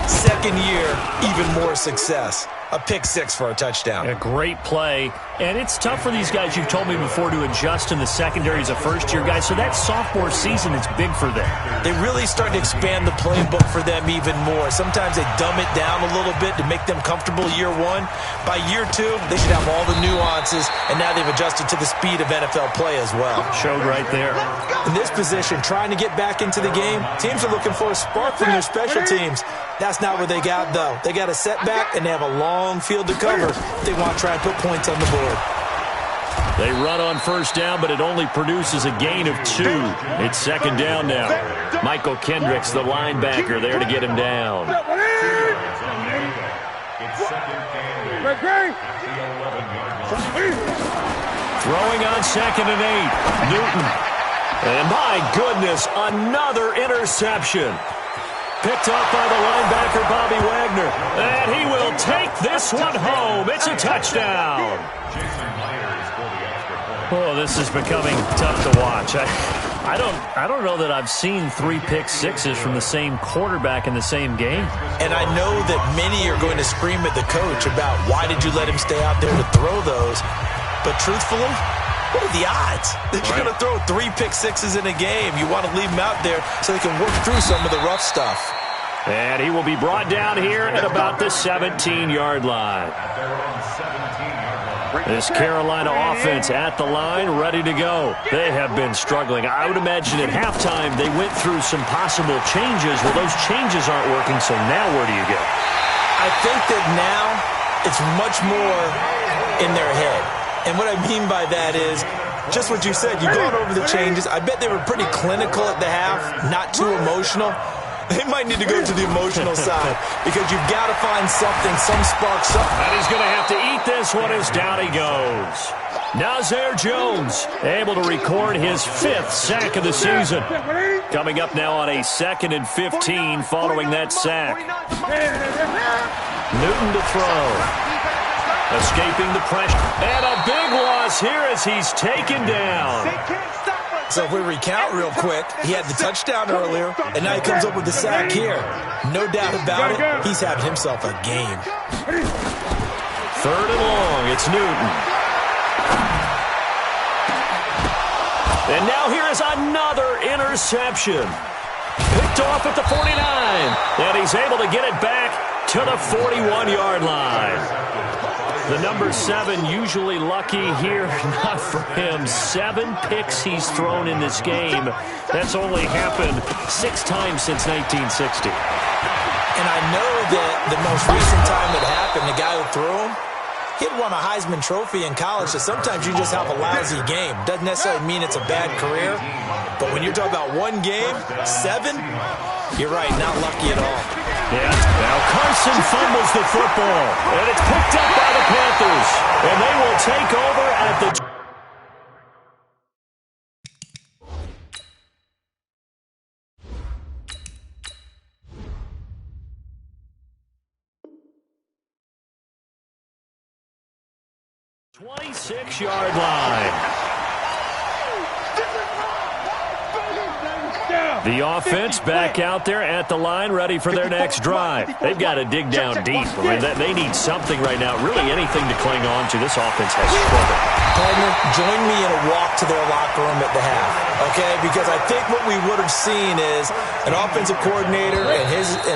second year, even more success. A pick 6 for a touchdown. A great play. And it's tough for these guys, you've told me before, to adjust in the secondary as a first-year guy. So that sophomore season is big for them. They really start to expand the playbook for them even more. Sometimes they dumb it down a little bit to make them comfortable year 1. By year 2, they should have all the nuances, and now they've adjusted to the speed of NFL play as well. Showed right there. In this position, trying to get back into the game, teams are looking for a spark from their special teams. That's not what they got, though. They got a setback, and they have a long field to cover if they want to try and put points on the board. They run on first down, but it only produces a gain of 2. It's second down now. Michael Kendricks, the linebacker, there to get him down. Throwing on second and 8. Newton. And my goodness, another interception. Picked up by the linebacker, Bobby Wagner. And he will take this one home. It's a touchdown. Oh, this is becoming tough to watch. I don't know that I've seen 3 pick sixes from the same quarterback in the same game. And I know that many are going to scream at the coach about why did you let him stay out there to throw those. But truthfully, what are the odds that you're going to throw 3 pick sixes in a game? You want to leave them out there so they can work through some of the rough stuff. And he will be brought down here at about the 17-yard line. This Carolina offense at the line, ready to go. They have been struggling. I would imagine at halftime they went through some possible changes. Well, those changes aren't working, so now where do you go? I think that now it's much more in their head. And what I mean by that is just what you said. You've gone over the changes. I bet they were pretty clinical at the half, not too emotional. They might need to go to the emotional side because you've got to find something, some spark, something. And he's going to have to eat this one as down he goes. Nazir Jones able to record his 5th sack of the season. Coming up now on a 2nd and 15 following that sack. Newton to throw. Escaping the pressure. And a big loss here as he's taken down. So if we recount real quick, he had the touchdown earlier, and now he comes up with the sack here. No doubt about it, he's having himself a game. 3rd and long, it's Newton. And now here is another interception. Picked off at the 49, and he's able to get it back to the 41-yard line. The number 7 usually lucky here, not for him. 7 picks he's thrown in this game. That's only happened 6 times since 1960. And I know that the most recent time it happened, the guy who threw him, he had won a Heisman Trophy in college, so sometimes you just have a lousy game. Doesn't necessarily mean it's a bad career, but when you're talking about one game, 7, you're right, not lucky at all. Yeah, now Carson fumbles the football, and it's picked up by the Panthers, and they will take over at the... '26-yard line. The offense back out there at the line, ready for their next drive. They've got to dig down deep. I mean, they need something right now, really anything to cling on to. This offense has struggled. Partner, join me in a walk to their locker room at the half, okay? Because I think what we would have seen is an offensive coordinator and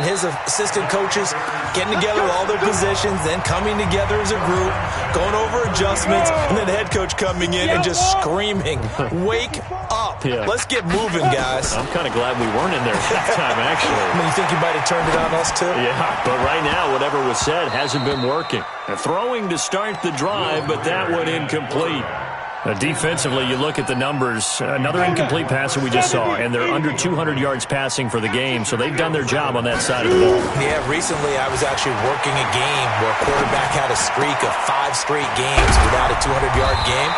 his assistant coaches getting together with all their positions, then coming together as a group, going over adjustments, and then the head coach coming in and just screaming, "Wake up. Yeah. Let's get moving, guys." I'm kind of glad we weren't in there at that time, actually. I mean, you think you might have turned it on us, too? Yeah, but right now, whatever was said hasn't been working. Throwing to start the drive, but that one incomplete. Defensively, you look at the numbers. Another incomplete pass that we just saw, and they're under 200 yards passing for the game, so they've done their job on that side of the ball. Yeah, recently I was actually working a game where a quarterback had a streak of 5 straight games without a 200-yard game.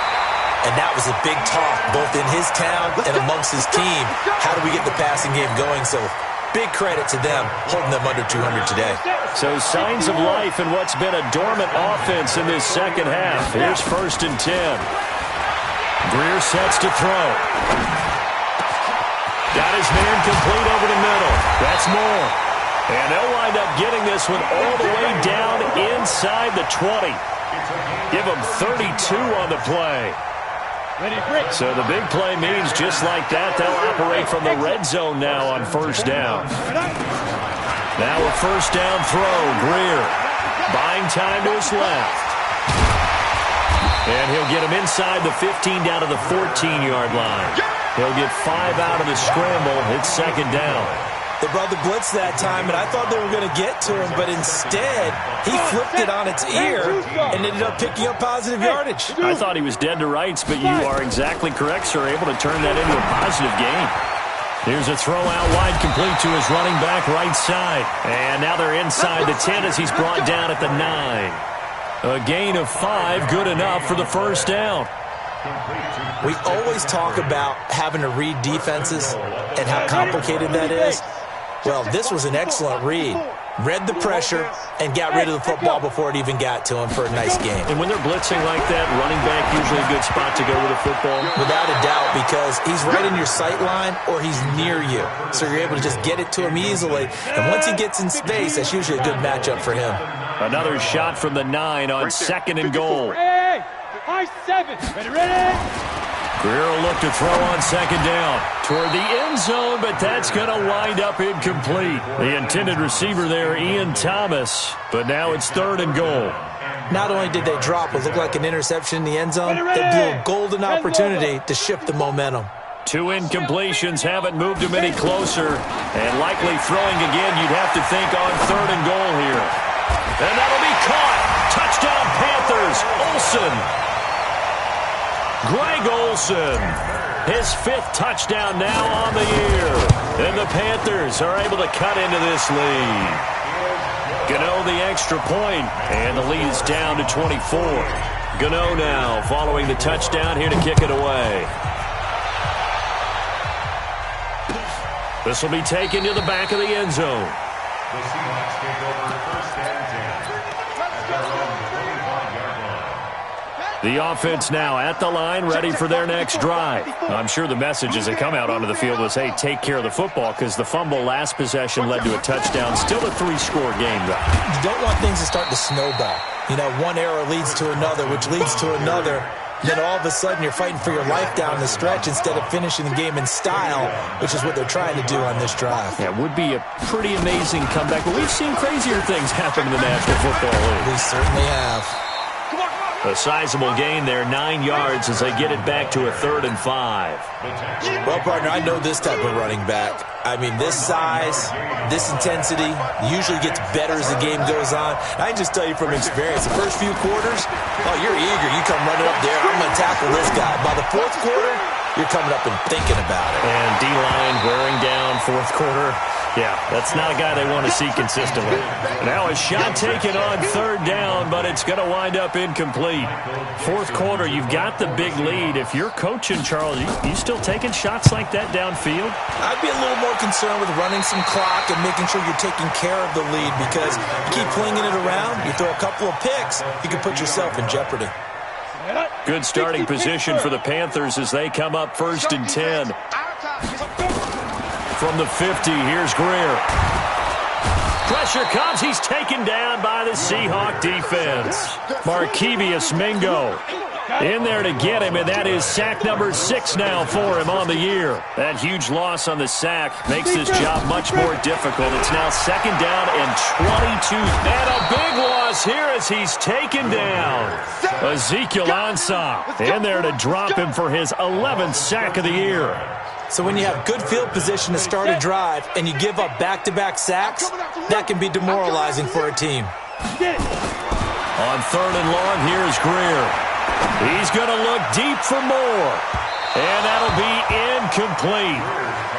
And that was a big talk, both in his town and amongst his team. How do we get the passing game going? So big credit to them, holding them under 200 today. So signs of life in what's been a dormant offense in this second half. Here's 1st and 10. Greer sets to throw. Got his man complete over the middle. That's more. And they'll wind up getting this one all the way down inside the 20. Give them 32 on the play. So the big play means just like that, they'll operate from the red zone now on 1st down. Now a 1st down throw. Greer buying time to his left. And he'll get him inside the 15 down to the 14-yard line. He'll get 5 out of the scramble. It's 2nd down. They brought the blitz that time, and I thought they were going to get to him, but instead he flipped it on its ear and ended up picking up positive yardage. I thought he was dead to rights, but you are exactly correct, sir. Able to turn that into a positive gain. Here's a throw out wide, complete to his running back right side. And now they're inside the 10 as he's brought down at the 9. A gain of 5, good enough for the 1st down. We always talk about having to read defenses and how complicated that is. Well, this was an excellent read. Read the pressure and got rid of the football before it even got to him for a nice game. And when they're blitzing like that, running back usually a good spot to go with a football? Without a doubt, because he's right in your sight line or he's near you. So you're able to just get it to him easily. And once he gets in space, that's usually a good matchup for him. Another shot from the 9 on 2nd and goal. Hey, I-7. Ready? Greer will look to throw on 2nd down toward the end zone, but that's going to wind up incomplete. The intended receiver there, Ian Thomas, but now it's 3rd and goal. Not only did they drop what looked like an interception in the end zone, they blew a golden opportunity to shift the momentum. 2 incompletions haven't moved him any closer, and likely throwing again, you'd have to think on 3rd and goal here. And that'll be caught. Touchdown Panthers. Olsen. Greg Olsen, his 5th touchdown now on the year. And the Panthers are able to cut into this lead. Gano the extra point, and the lead is down to 24. Gano now following the touchdown here to kick it away. This will be taken to the back of the end zone. The Seahawks take over 1st and 10 at their own 25-yard line. The offense now at the line, ready for their next drive. I'm sure the message as they come out onto the field was, hey, take care of the football, because the fumble last possession led to a touchdown. Still a 3-score game, though. You don't want things to start to snowball. You know, one error leads to another, which leads to another. Then all of a sudden you're fighting for your life down the stretch instead of finishing the game in style, which is what they're trying to do on this drive. Yeah, it would be a pretty amazing comeback, but we've seen crazier things happen in the National Football League. We certainly have. A sizable gain there, 9 yards as they get it back to a 3rd and 5. Well, partner, I know this type of running back. I mean, this size, this intensity usually gets better as the game goes on. I can just tell you from experience, the first few quarters, oh, you're eager. You come running up there, I'm going to tackle this guy. By the 4th quarter, you're coming up and thinking about it. And D-line wearing down 4th quarter. Yeah, that's not a guy they want to see consistently. Now a shot taken on 3rd down, but it's going to wind up incomplete. 4th quarter, you've got the big lead. If you're coaching, Charles, you still taking shots like that downfield? I'd be a little more concerned with running some clock and making sure you're taking care of the lead, because you keep flinging it around, you throw a couple of picks, you can put yourself in jeopardy. Good starting position for the Panthers as they come up 1st and 10. from the 50. Here's Greer. Pressure comes. He's taken down by the Seahawk defense. Markevius Mingo in there to get him, and that is sack number 6 now for him on the year. That huge loss on the sack makes this job much more difficult. It's now 2nd down and 22. And a big loss here as he's taken down. Ezekiel Ansah in there to drop him for his 11th sack of the year. So when you have good field position to start a drive and you give up back-to-back sacks, that can be demoralizing for a team. On 3rd and long, here's Greer. He's going to look deep for more. And that'll be incomplete.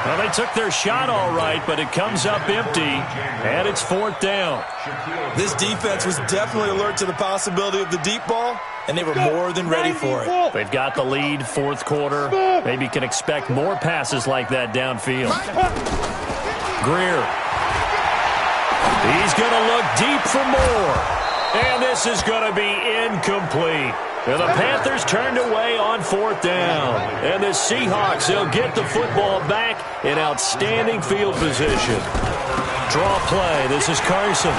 Well, they took their shot all right, but it comes up empty, and it's 4th down. This defense was definitely alert to the possibility of the deep ball, and they were more than ready for it. They've got the lead, 4th quarter. Maybe can expect more passes like that downfield. Greer. He's going to look deep for more. And this is going to be incomplete. And the Panthers turned away on 4th down. And the Seahawks, they'll get the football back in outstanding field position. Draw play. This is Carson.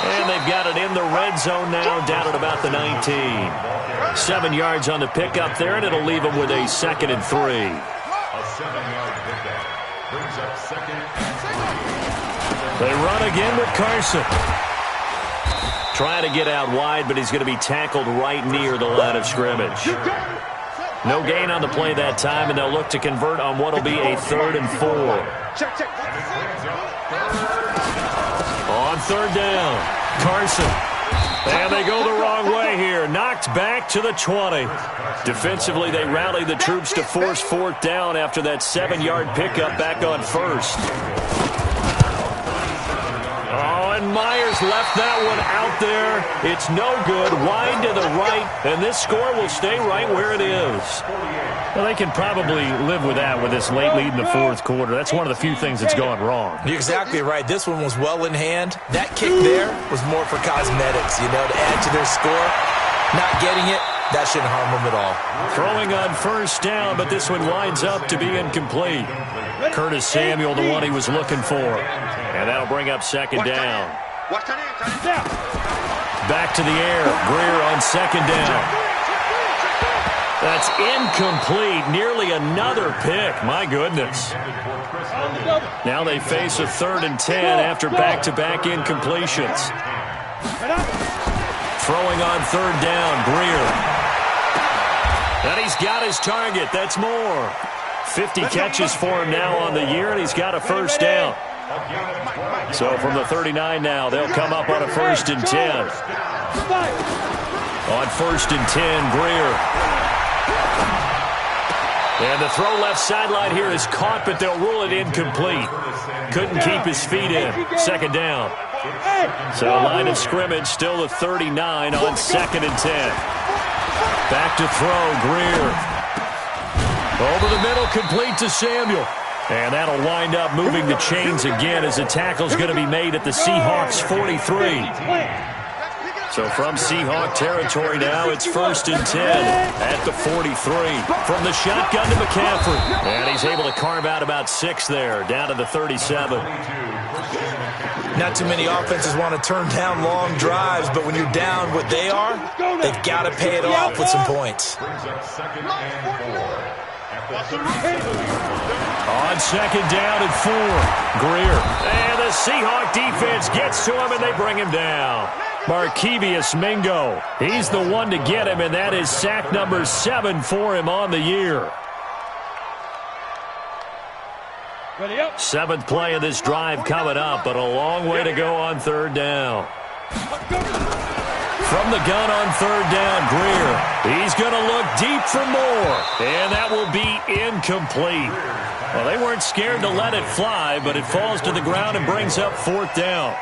And they've got it in the red zone now, down at about the 19. 7 yards on the pickup there, and it'll leave them with a 2nd and 3. A 7-yard pickup brings up 2nd and 3. They run again with Carson. Trying to get out wide, but he's going to be tackled right near the line of scrimmage. No gain on the play that time, and they'll look to convert on what will be a 3rd and 4. On 3rd down, Carson. And they go the wrong way here. Knocked back to the 20. Defensively, they rally the troops to force 4th down after that 7-yard pickup back on 1st. Oh, and Myers left that one out there. It's no good. Wide to the right, and this score will stay right where it is. Well, they can probably live with that with this late lead in the 4th quarter. That's one of the few things that's gone wrong. You're exactly right. This one was well in hand. That kick there was more for cosmetics, to add to their score. Not getting it, that shouldn't harm them at all. Throwing on 1st down, but this one winds up to be incomplete. Curtis Samuel, the one he was looking for. And that'll bring up 2nd down. Back to the air. Greer on 2nd down. That's incomplete. Nearly another pick. My goodness. Now they face a 3rd and 10 after back-to-back incompletions. Throwing on 3rd down, Greer. And he's got his target. That's more. 50 catches for him now on the year, and he's got a 1st down. So from the 39 now, they'll come up on a 1st and 10. On 1st and 10, Greer. And the throw left sideline here is caught, but they'll rule it incomplete. Couldn't keep his feet in. 2nd down. So line of scrimmage still the 39 on 2nd and 10. Back to throw, Greer. Over the middle, complete to Samuel. And that'll wind up moving the chains again as the tackle's going to be made at the Seahawks 43. So from Seahawk territory now, it's 1st and 10 at the 43. From the shotgun to McCaffrey. And he's able to carve out about 6 there, down to the 37. Not too many offenses want to turn down long drives, but when you're down what they are, they've got to pay it off with some points. On 2nd down and 4, Greer. And the Seahawk defense gets to him, and they bring him down. Markevius Mingo. He's the one to get him, and that is sack number 7 for him on the year. 7th play of this drive coming up, but a long way to go on 3rd down. From the gun on 3rd down, Greer. He's going to look deep for more, and that will be incomplete. Well, they weren't scared to let it fly, but it falls to the ground and brings up 4th down.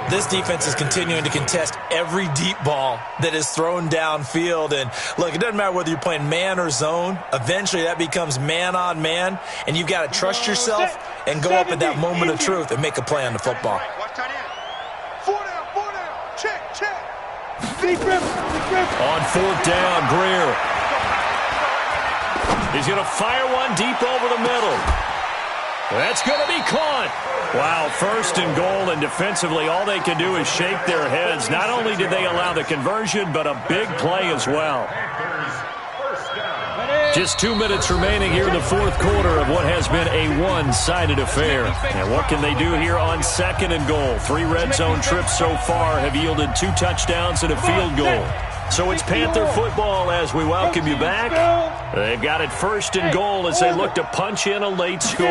This defense is continuing to contest every deep ball that is thrown downfield. And, look, it doesn't matter whether you're playing man or zone. Eventually that becomes man on man, and you've got to trust yourself and go up at that moment of truth and make a play on the football. On 4th down, Greer. He's going to fire one deep over the middle. That's going to be caught. Wow, 1st and goal, and defensively all they can do is shake their heads. Not only did they allow the conversion, but a big play as well. Just 2 minutes remaining here in the 4th quarter of what has been a one-sided affair. And what can they do here on 2nd and goal? 3 red zone trips so far have yielded 2 touchdowns and a field goal. So it's Panther football as we welcome you back. They've got it 1st and goal as they look to punch in a late score.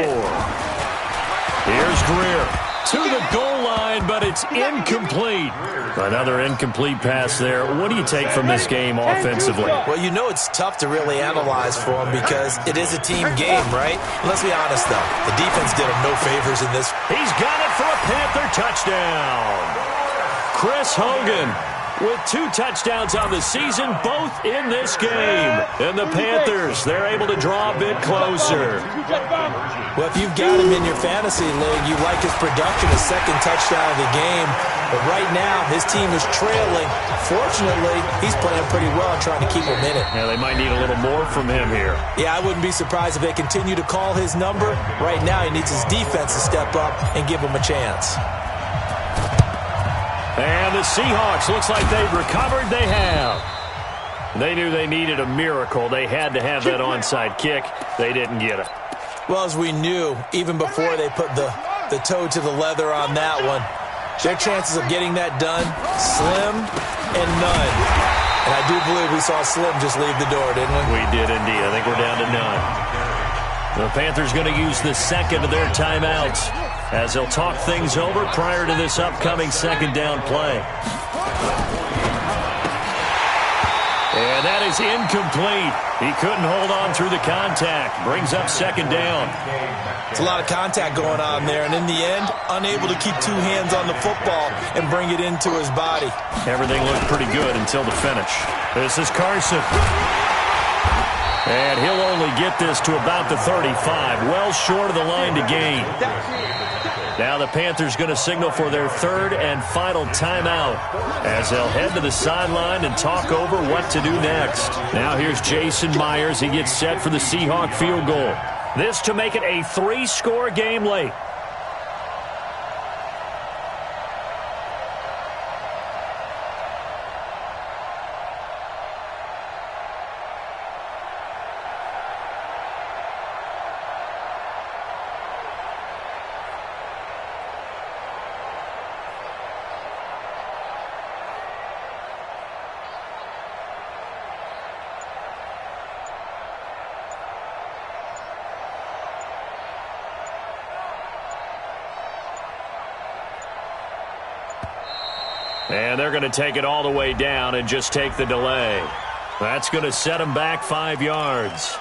Here's Greer to the goal line, but it's incomplete. Another incomplete pass there. What do you take from this game offensively? Well, you know it's tough to really analyze for them because it is a team game, right? Let's be honest, though. The defense did them no favors in this. He's got it for a Panther touchdown. Chris Hogan with 2 touchdowns on the season, both in this game. And the Panthers, they're able to draw a bit closer. Well, if you've got him in your fantasy league, you like his production, his 2nd touchdown of the game. But right now, his team is trailing. Fortunately, he's playing pretty well and trying to keep him in it. Yeah, they might need a little more from him here. Yeah, I wouldn't be surprised if they continue to call his number. Right now, he needs his defense to step up and give him a chance. And the Seahawks, looks like they've recovered. They have. They knew they needed a miracle. They had to have that onside kick. They didn't get it. Well, as we knew, even before they put the toe to the leather on that one, their chances of getting that done, slim and none. And I do believe we saw Slim just leave the door, didn't we? We did indeed. I think we're down to none. The Panthers going to use the 2nd of their timeouts as they'll talk things over prior to this upcoming 2nd down play. And that is incomplete. He couldn't hold on through the contact. Brings up 2nd down. It's a lot of contact going on there, and in the end, unable to keep 2 hands on the football and bring it into his body. Everything looked pretty good until the finish. This is Carson. And he'll only get this to about the 35, well short of the line to gain. Now the Panthers going to signal for their 3rd and final timeout as they'll head to the sideline and talk over what to do next. Now here's Jason Myers. He gets set for the Seahawk field goal. This to make it a 3-score game late. And they're going to take it all the way down and just take the delay. That's going to set them back 5 yards.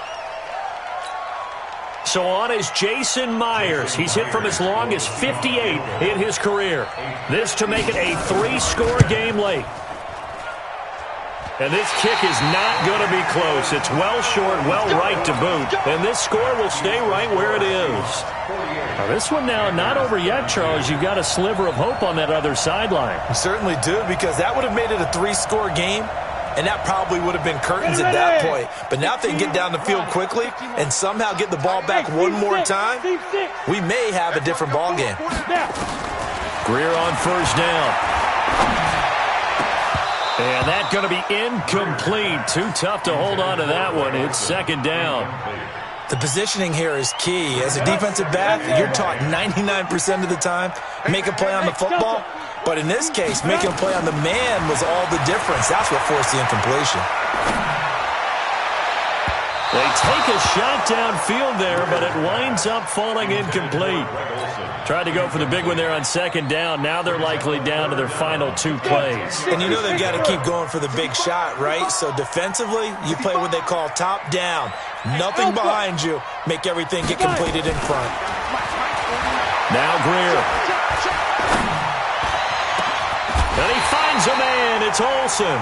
So on is Jason Myers. He's hit from as long as 58 in his career. This to make it a 3-score game late. And this kick is not going to be close. It's well short, well right to boot. And this score will stay right where it is. Now this one now not over yet, Charles. You've got a sliver of hope on that other sideline. You certainly do, because that would have made it a 3-score game, and that probably would have been curtains at that point. But now if they get down the field quickly and somehow get the ball back one more time, we may have a different ball game. Greer on 1st down. And that's going to be incomplete. Too tough to hold on to that one. It's 2nd down. The positioning here is key. As a defensive back, you're taught 99% of the time, make a play on the football. But in this case, making a play on the man was all the difference. That's what forced the incompletion. They take a shot downfield there, but it winds up falling incomplete. Tried to go for the big one there on 2nd down. Now they're likely down to their final 2 plays. And you know they've got to keep going for the big shot, right? So defensively, you play what they call top down. Nothing behind you. Make everything get completed in front. Now Greer. And he finds a man. It's Olsen.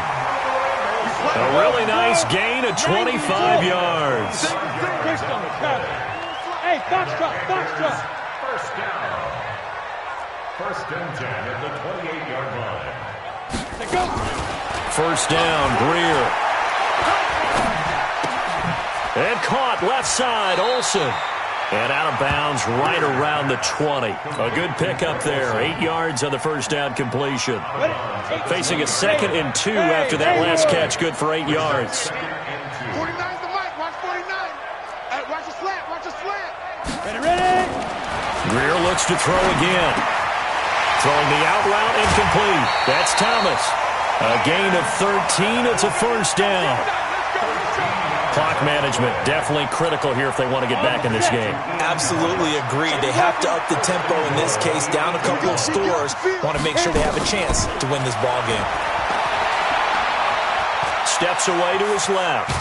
A really nice gain of 25 yards. Hey, foxtrot. First down. 1st and 10 at the 28-yard line. 1st down, Greer. And caught left side, Olsen. And out of bounds right around the 20. A good pickup there. 8 yards on the first down completion. Facing a 2nd and 2 after that last catch. Good for 8 yards. 49's the mic. Watch 49. Watch the slant. Watch the slant. Ready. Greer looks to throw again. Throwing the out route incomplete. That's Thomas. A gain of 13. It's a first down. Clock management definitely critical here if they want to get back in this game. Absolutely agreed. They have to up the tempo in this case, down a couple of scores. Want to make sure they have a chance to win this ball game. Steps away to his left.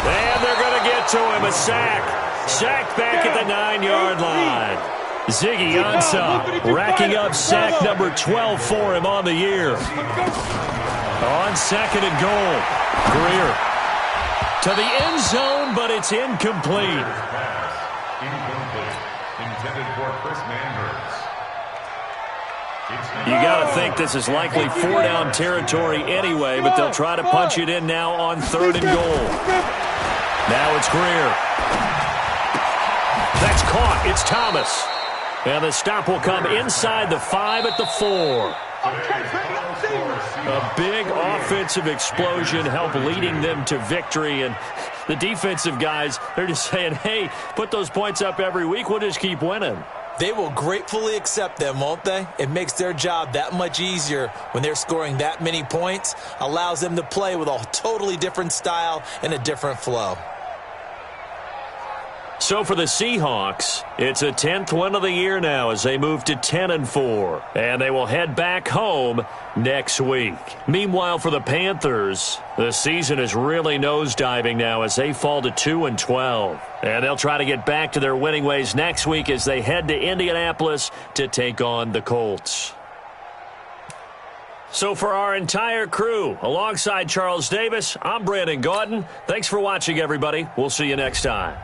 And they're going to get to him. A sack. Sacked back at the 9-yard line. Ziggy Ansah racking up sack number 12 for him on the year. On 2nd and goal. Greer to the end zone, but it's incomplete. Incomplete. Intended for Chris Manders. You got to think this is likely 4-down territory anyway, but they'll try to punch it in now on 3rd and goal. Now it's Greer. That's caught. It's Thomas. And the stop will come inside the 5 at the 4. A big offensive explosion helped leading them to victory. And the defensive guys, they're just saying, hey, put those points up every week. We'll just keep winning. They will gratefully accept them, won't they? It makes their job that much easier when they're scoring that many points. Allows them to play with a totally different style and a different flow. So for the Seahawks, it's a 10th win of the year now as they move to 10-4. And they will head back home next week. Meanwhile, for the Panthers, the season is really nosediving now as they fall to 2-12. And they'll try to get back to their winning ways next week as they head to Indianapolis to take on the Colts. So for our entire crew, alongside Charles Davis, I'm Brandon Gaudin. Thanks for watching, everybody. We'll see you next time.